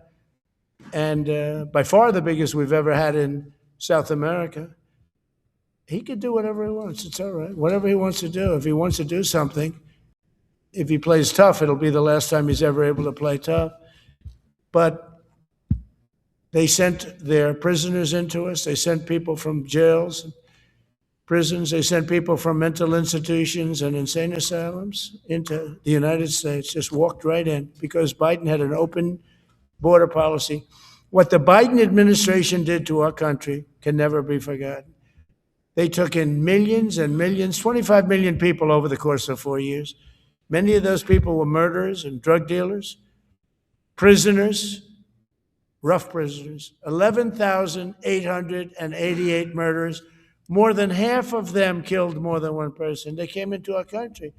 and by far the biggest we've ever had in South America. He could do whatever he wants. It's all right. Whatever he wants to do. If he wants to do something, if he plays tough, it'll be the last time he's ever able to play tough. But they sent their prisoners into us. They sent people from jails, prisons. They sent people from mental institutions and insane asylums into the United States, just walked right in because Biden had an open border policy. What the Biden administration did to our country can never be forgotten. They took in millions and millions, 25 million people over the course of 4 years. Many of those people were murderers and drug dealers, prisoners, rough prisoners. 11,888 murders. More than half of them killed more than one person. They came into our country.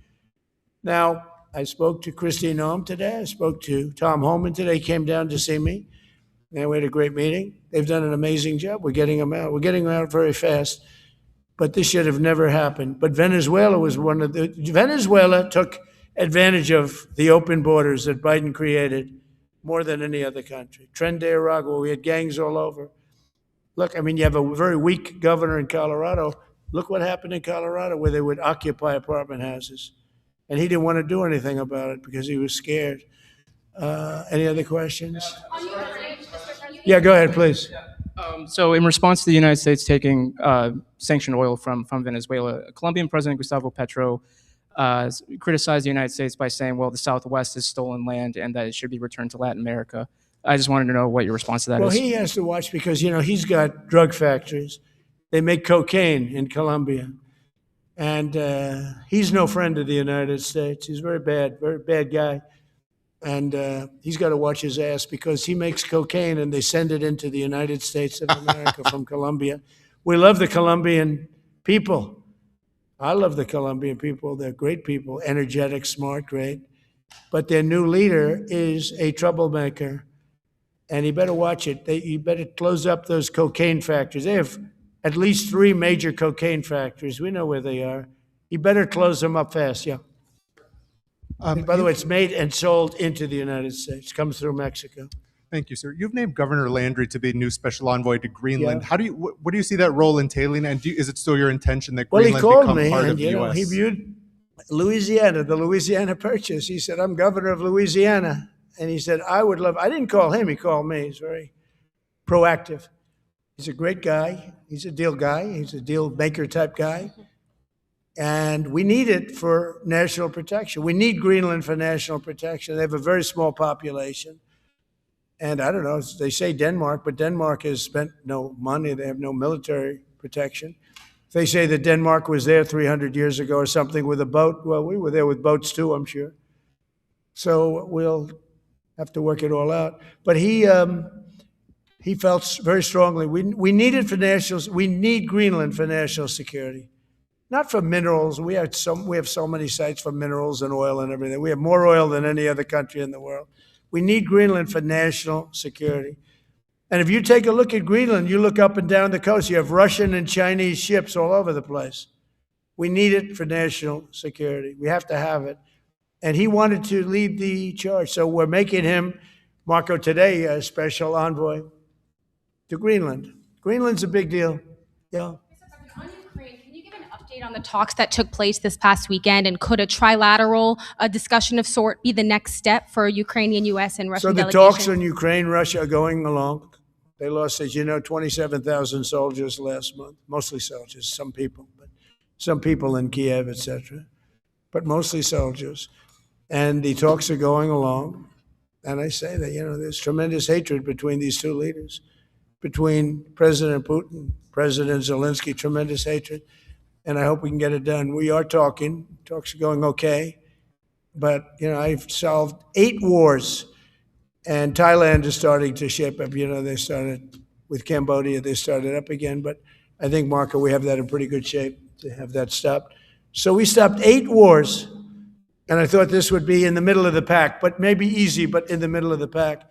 Now, I spoke to Christine Noem today. I spoke to Tom Homan today. He came down to see me. And we had a great meeting. They've done an amazing job. We're getting them out. We're getting them out very fast. But this should have never happened. But Venezuela was one of the, Venezuela took advantage of the open borders that Biden created more than any other country. Tren de Aragua, we had gangs all over. Look, I mean, you have a very weak governor in Colorado. Look what happened in Colorado where they would occupy apartment houses. And he didn't want to do anything about it because he was scared. Any other questions? Yeah, go ahead, please. So in response to the United States taking sanctioned oil from Venezuela, Colombian President Gustavo Petro criticized the United States by saying, well, the Southwest is stolen land and that it should be returned to Latin America. I just wanted to know what your response to that is. Well, he has to watch because, you know, he's got drug factories. They make cocaine in Colombia. And he's no friend of the United States. He's very bad guy. And he's got to watch his ass because he makes cocaine and they send it into the United States of America from Colombia. We love the Colombian people. I love the Colombian people. They're great people, energetic, smart, great. But their new leader is a troublemaker. And he better watch it. You better close up those cocaine factories. They have at least 3 major cocaine factories. We know where they are. You better close them up fast, yeah. By the way, it's made and sold into the United States. Comes through Mexico. Thank you, sir. You've named Governor Landry to be new special envoy to Greenland. Yeah. How do you? What do you see that role entailing? And is it still your intention that Well, Greenland he called become me, part of and the you know, U.S.? he viewed Louisiana, the Louisiana Purchase. He said, "I'm governor of Louisiana," and he said, "I would love." I didn't call him; he called me. He's very proactive. He's a great guy. He's a deal guy. He's a deal maker type guy. And we need it for national protection. We need Greenland for national protection. They have a very small population. And I don't know, they say Denmark, but Denmark has spent no money. They have no military protection. They say that Denmark was there 300 years ago or something with a boat. Well, we were there with boats too, I'm sure. So we'll have to work it all out. But he felt very strongly, we need it for we need Greenland for national security. Not for minerals. We have so many sites for minerals and oil and everything. We have more oil than any other country in the world. We need Greenland for national security. And if you take a look at Greenland, you look up and down the coast, you have Russian and Chinese ships all over the place. We need it for national security. We have to have it. And he wanted to lead the charge. So we're making him, Marco, today, a special envoy to Greenland. Greenland's a big deal. Yeah. On the talks that took place this past weekend, and could a trilateral discussion of sort be the next step for Ukrainian, U.S., and Russian delegations? So the talks on Ukraine, Russia are going along. They lost, as you know, 27,000 soldiers last month, mostly soldiers, some people in Kiev, etc., but mostly soldiers. And the talks are going along. And I say that, you know, there's tremendous hatred between these two leaders, between President Putin, President Zelensky, tremendous hatred. And I hope we can get it done. We are talking. Talks are going okay. But, you know, I've solved 8 wars. And Thailand is starting to shape up. You know, they started with Cambodia. They started up again. But I think, Marco, we have that in pretty good shape to have that stopped. So we stopped 8 wars. And I thought this would be in the middle of the pack, but maybe easy, but in the middle of the pack.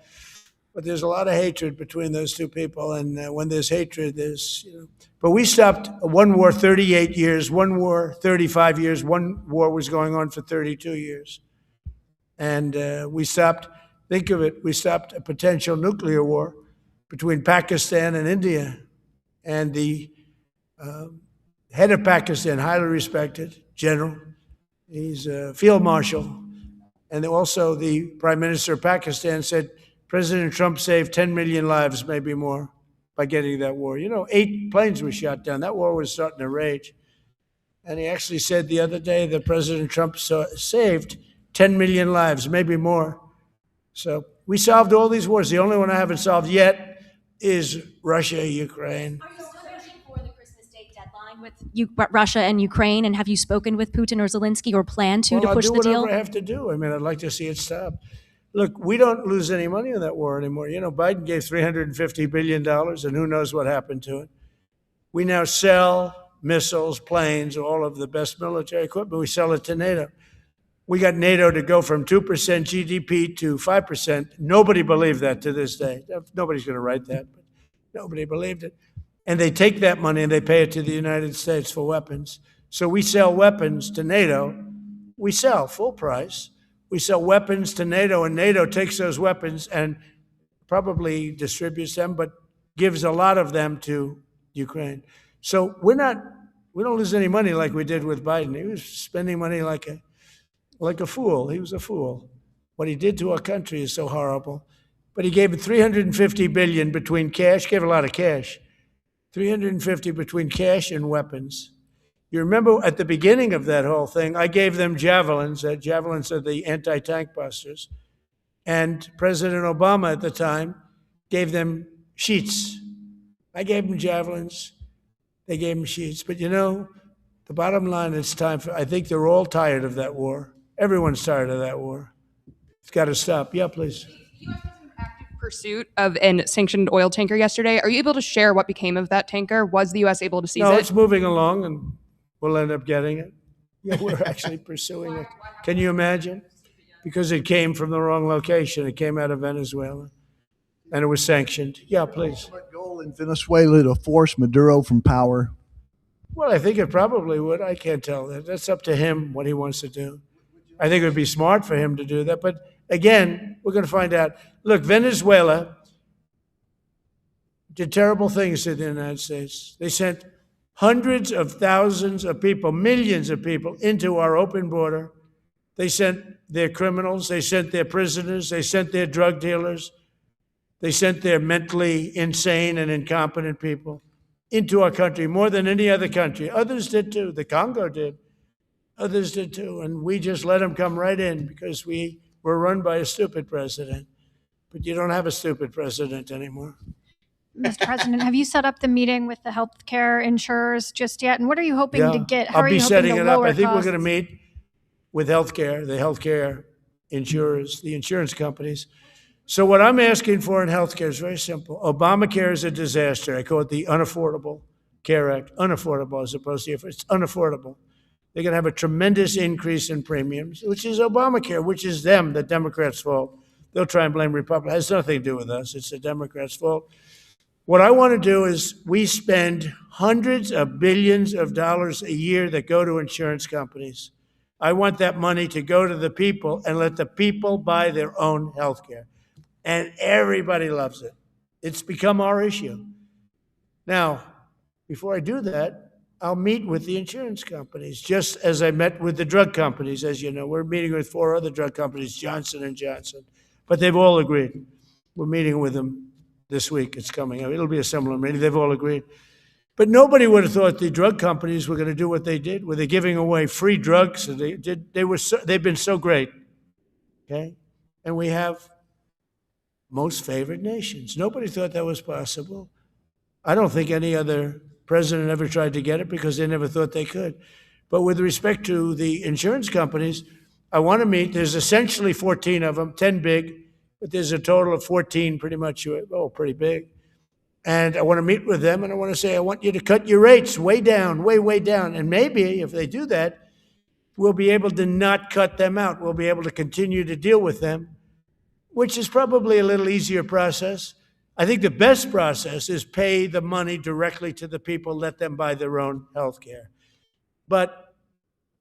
But there's a lot of hatred between those two people. And when there's hatred, there's, you know. But we stopped one war 38 years, one war 35 years, one war was going on for 32 years. And we stopped, think of it, we stopped a potential nuclear war between Pakistan and India. And the head of Pakistan, highly respected general, he's a field marshal. And also the prime minister of Pakistan said, President Trump saved 10 million lives, maybe more, by getting that war. You know, 8 planes were shot down. That war was starting to rage. And he actually said the other day that President Trump saved 10 million lives, maybe more. So We solved all these wars. The only one I haven't solved yet is Russia, Ukraine. Are you still pushing for the Christmas Day deadline with Russia and Ukraine? And have you spoken with Putin or Zelensky or plan to I'll push do the deal? whatever I have to do. I mean, I'd like to see it stop. Look, we don't lose any money on that war anymore. You know, Biden gave $350 billion, and who knows what happened to it. We now sell missiles, planes, all of the best military equipment. We sell it to NATO. We got NATO to go from 2% GDP to 5%. Nobody believed that to this day. Nobody's going to write that, but nobody believed it. And they take that money and they pay it to the United States for weapons. So we sell weapons to NATO. We sell full price. We sell weapons to NATO, and NATO takes those weapons and probably distributes them, but gives a lot of them to Ukraine. So we don't lose any money like we did with Biden. He was spending money like a fool. He was a fool. What he did to our country is so horrible. But he gave it $350 billion between cash, gave a lot of cash, $350 between cash and weapons. You remember at the beginning of that whole thing, I gave them javelins. Javelins are the anti-tank busters. And President Obama at the time gave them sheets. I gave them javelins. They gave them sheets. But you know, the bottom line, it's time for, I think they're all tired of that war. Everyone's tired of that war. It's got to stop. Yeah, please. Pursuit of a sanctioned oil tanker yesterday. Are you able to share what became of that tanker? Was the U.S. able to seize No, it? it's moving along, and we'll end up getting it. Yeah, we're actually pursuing it. Can you imagine? Because it came from the wrong location. It came out of Venezuela, and it was sanctioned. Yeah, please. Goal in Venezuela to force Maduro from power. Well, I think it probably would. I can't tell that. That's up to him, what he wants to do. I think it would be smart for him to do that. But again, we're going to find out. Look, Venezuela did terrible things to the United States. They sent hundreds of thousands of people, millions of people into our open border. They sent their criminals. They sent their prisoners. They sent their drug dealers. They sent their mentally insane and incompetent people into our country more than any other country. Others did too. The Congo did. Others did too. And we just let them come right in because we were run by a stupid president. But you don't have a stupid president anymore. Mr. President, have you set up the meeting with the healthcare insurers just yet? And what are you hoping to get? How I'll are be you setting hoping it to up. lower I think we're costs? going to meet with the healthcare insurers, the insurance companies. So what I'm asking for in healthcare is very simple. Obamacare is a disaster. I call it the Unaffordable Care Act. Unaffordable as opposed to, it's unaffordable. They're going to have a tremendous increase in premiums, which is Obamacare, which is them, the Democrats' fault. They'll try and blame Republicans. It has nothing to do with us. It's the Democrats' fault. What I want to do is we spend hundreds of billions of dollars a year that go to insurance companies. I want that money to go to the people and let the people buy their own health care. And everybody loves it. It's become our issue. Now, before I do that, I'll meet with the insurance companies, just as I met with the drug companies. As you know, we're meeting with 4 other drug companies, Johnson & Johnson, but they've all agreed. We're meeting with them this week. It's coming. It'll be a similar meeting. They've all agreed. But nobody would have thought the drug companies were going to do what they did, where they're giving away free drugs. And they've been so great, okay? And we have most favored nations. Nobody thought that was possible. I don't think any other president ever tried to get it because they never thought they could. But with respect to the insurance companies, I want to meet. There's essentially 14 of them, 10 big, but there's a total of 14 pretty much, pretty big. And I want to meet with them, and I want to say, I want you to cut your rates way down, way down. And maybe if they do that, we'll be able to not cut them out. We'll be able to continue to deal with them, which is probably a little easier process. I think the best process is pay the money directly to the people, let them buy their own health care. But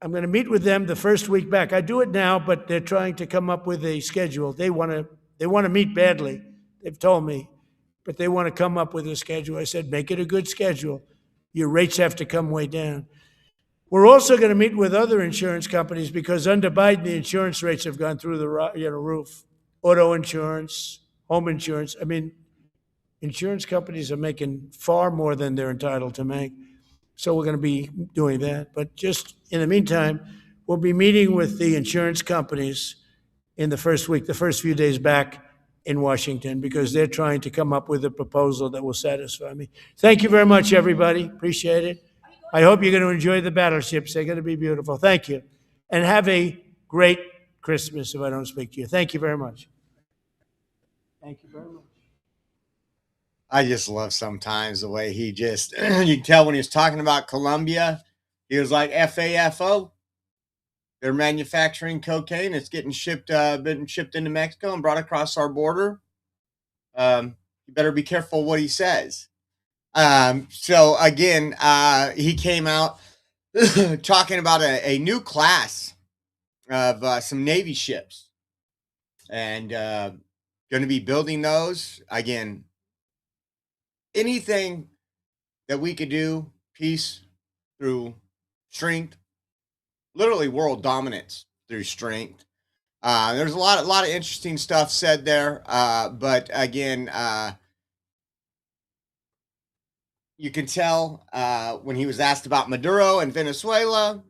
I'm going to meet with them the first week back. I do it now, but they're trying to come up with a schedule. They want to meet badly, they've told me, but they want to come up with a schedule. I said, make it a good schedule. Your rates have to come way down. We're also going to meet with other insurance companies because under Biden, the insurance rates have gone through the roof. Auto insurance, home insurance. I mean, insurance companies are making far more than they're entitled to make. So we're going to be doing that. But just in the meantime, we'll be meeting with the insurance companies in the first week, the first few days back, in Washington because they're trying to come up with a proposal that will satisfy me. Thank you very much, everybody. Appreciate it. I hope you're going to enjoy the battleships. They're going to be beautiful. Thank you. And have a great Christmas if I don't speak to you. Thank you very much. Thank you very much. I just love sometimes the way he just, you can tell when he was talking about Colombia, he was like, FAFO. They're manufacturing cocaine. It's getting been shipped into Mexico and brought across our border. You better be careful what he says. So again, he came out talking about a new class of some Navy ships and going to be building those. Again, anything that we could do, peace through strength, literally world dominance through strength. There's a lot of interesting stuff said there, but again, you can tell when he was asked about Maduro and Venezuela,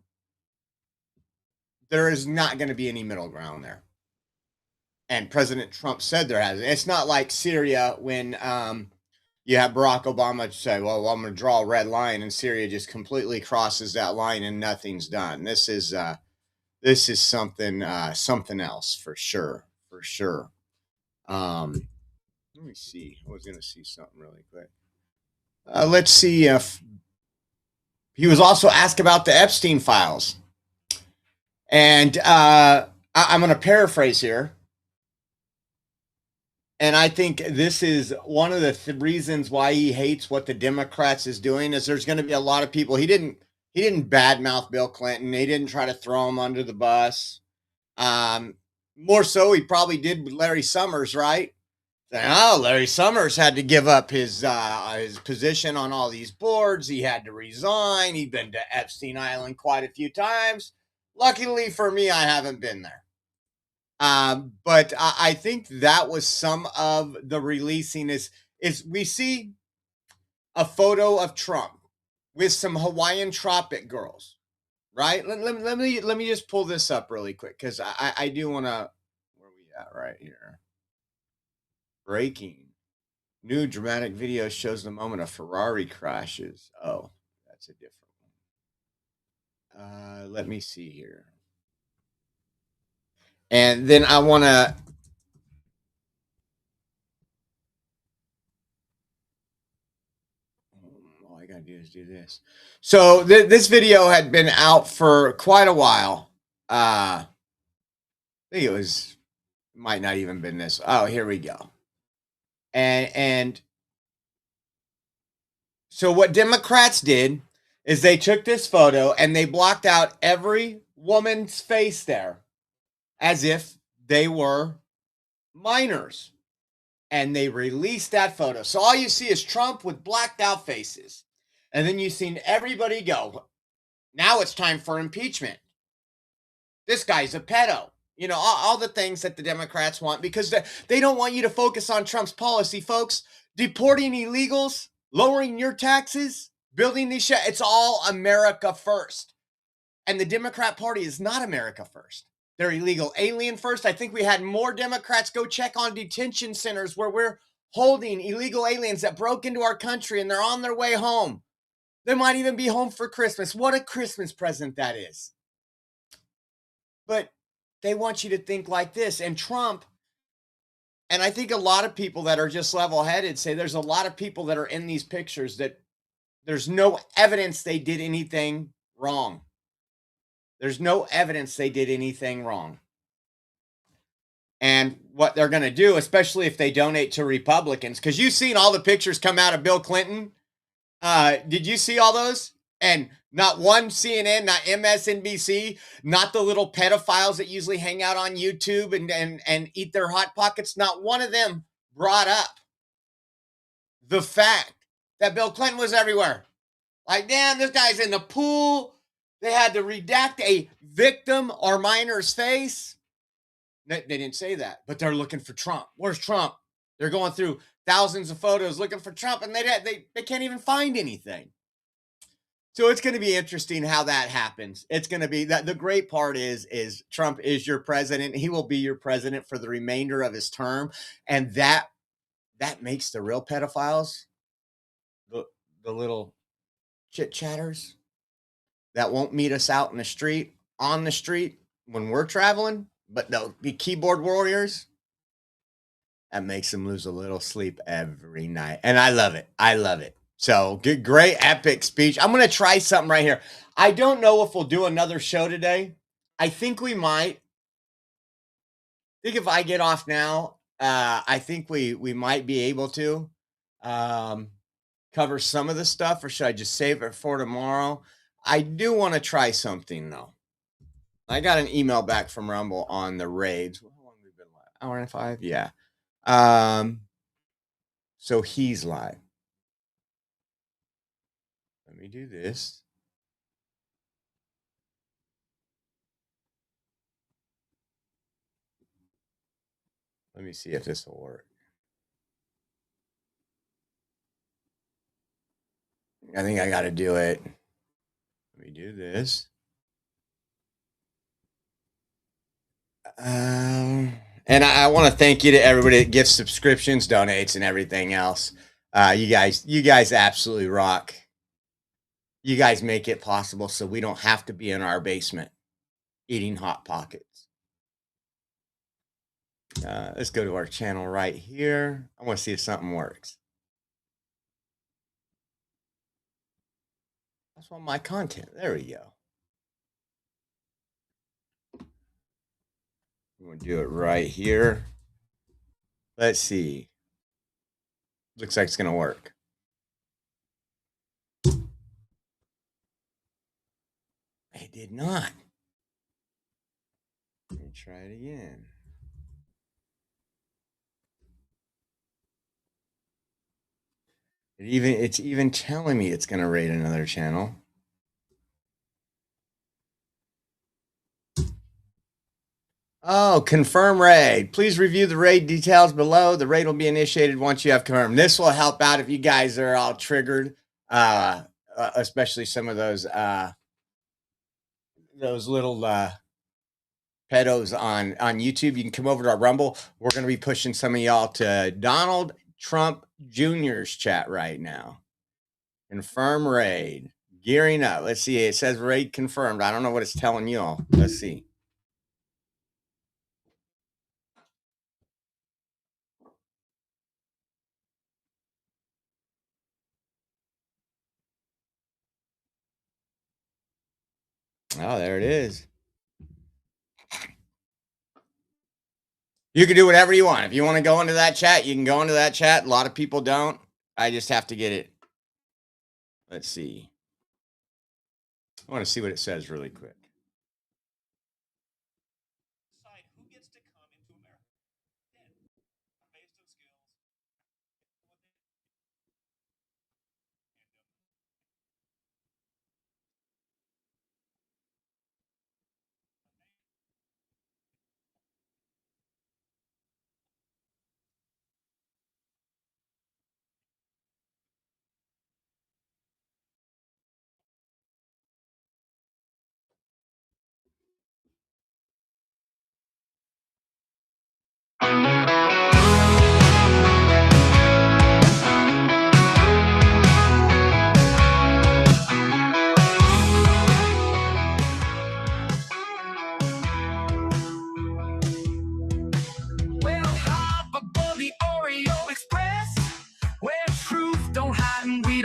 there is not going to be any middle ground there. And President Trump said there hasn't. It's not like Syria when you have Barack Obama say, well, I'm going to draw a red line, and Syria just completely crosses that line and nothing's done. This is something else for sure. Let me see. I was going to see something really quick. Let's see if he was also asked about the Epstein files. And I'm going to paraphrase here. And I think this is one of the reasons why he hates what the Democrats is doing is there's going to be a lot of people. He didn't badmouth Bill Clinton. He didn't try to throw him under the bus. More so, he probably did with Larry Summers, right? Oh, Larry Summers had to give up his position on all these boards. He had to resign. He'd been to Epstein Island quite a few times. Luckily for me, I haven't been there. But I think that was some of the releasing is we see a photo of Trump with some Hawaiian Tropic girls, right? Let me just pull this up really quick because I do want to. Where are we at right here? Breaking. New dramatic video shows the moment a Ferrari crashes. Oh, that's a different one. Let me see here. And then I want to. All I got to do is do this. So this video had been out for quite a while. I think it might not even been this. Oh, here we go. And so what Democrats did is they took this photo and they blocked out every woman's face there as if they were minors. And they released that photo. So all you see is Trump with blacked out faces. And then you've seen everybody go, now it's time for impeachment. This guy's a pedo. You know, all the things that the Democrats want because they don't want you to focus on Trump's policy, folks. Deporting illegals, lowering your taxes, building these shit. It's all America first. And the Democrat Party is not America first. They're illegal alien first. I think we had more Democrats go check on detention centers where we're holding illegal aliens that broke into our country and they're on their way home. They might even be home for Christmas. What a Christmas present that is. But they want you to think like this. And Trump, and I think a lot of people that are just level-headed say there's a lot of people that are in these pictures that there's no evidence they did anything wrong. There's no evidence they did anything wrong. And what they're going to do, especially if they donate to Republicans, because you've seen all the pictures come out of Bill Clinton. Did you see all those? And not one CNN, not MSNBC, not the little pedophiles that usually hang out on YouTube and eat their Hot Pockets. Not one of them brought up the fact that Bill Clinton was everywhere. Like, damn, this guy's in the pool. They had to redact a victim or minor's face. They didn't say that, but they're looking for Trump. Where's Trump? They're going through thousands of photos looking for Trump, and they can't even find anything. So it's going to be interesting how that happens. It's going to be that the great part is Trump is your president. He will be your president for the remainder of his term. And that makes the real pedophiles, the little chit chatters that won't meet us out in the street, on the street when we're traveling, but they'll be keyboard warriors. That makes them lose a little sleep every night. And I love it. I love it. So good, great, epic speech. I'm going to try something right here. I don't know if we'll do another show today. I think we might. I think if I get off now, I think we might be able to cover some of the stuff, or should I just save it for tomorrow? I do want to try something, though. I got an email back from Rumble on the raids. How long have we been live? Hour and 5? Yeah. So he's live. Let me do this. Let me see if this will work. I think I got to do it. Let me do this. And I want to thank you to everybody that gives subscriptions, donates, and everything else. You guys absolutely rock. You guys make it possible so we don't have to be in our basement eating Hot Pockets. Let's go to our channel right here. I want to see if something works. That's all my content. There we go. I'm going to do it right here. Let's see. Looks like it's going to work. It did not. Let me try it again. It's even telling me it's going to raid another channel. Oh, confirm raid. Please review the raid details below. The raid will be initiated once you have confirmed. This will help out if you guys are all triggered, especially some of those little pedos on YouTube. You can come over to our Rumble. We're going to be pushing some of y'all to Donald Trump Jr.'s chat right now. Confirm raid. Gearing up. Let's see. It says raid confirmed. I don't know what it's telling you all. Let's see. Oh, there it is. You can do whatever you want. If you want to go into that chat, you can go into that chat. A lot of people don't. I just have to get it. Let's see. I want to see what it says really quick.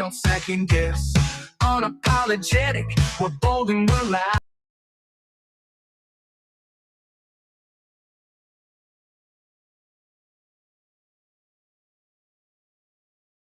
Second guess, unapologetic, we're bold and we're loud.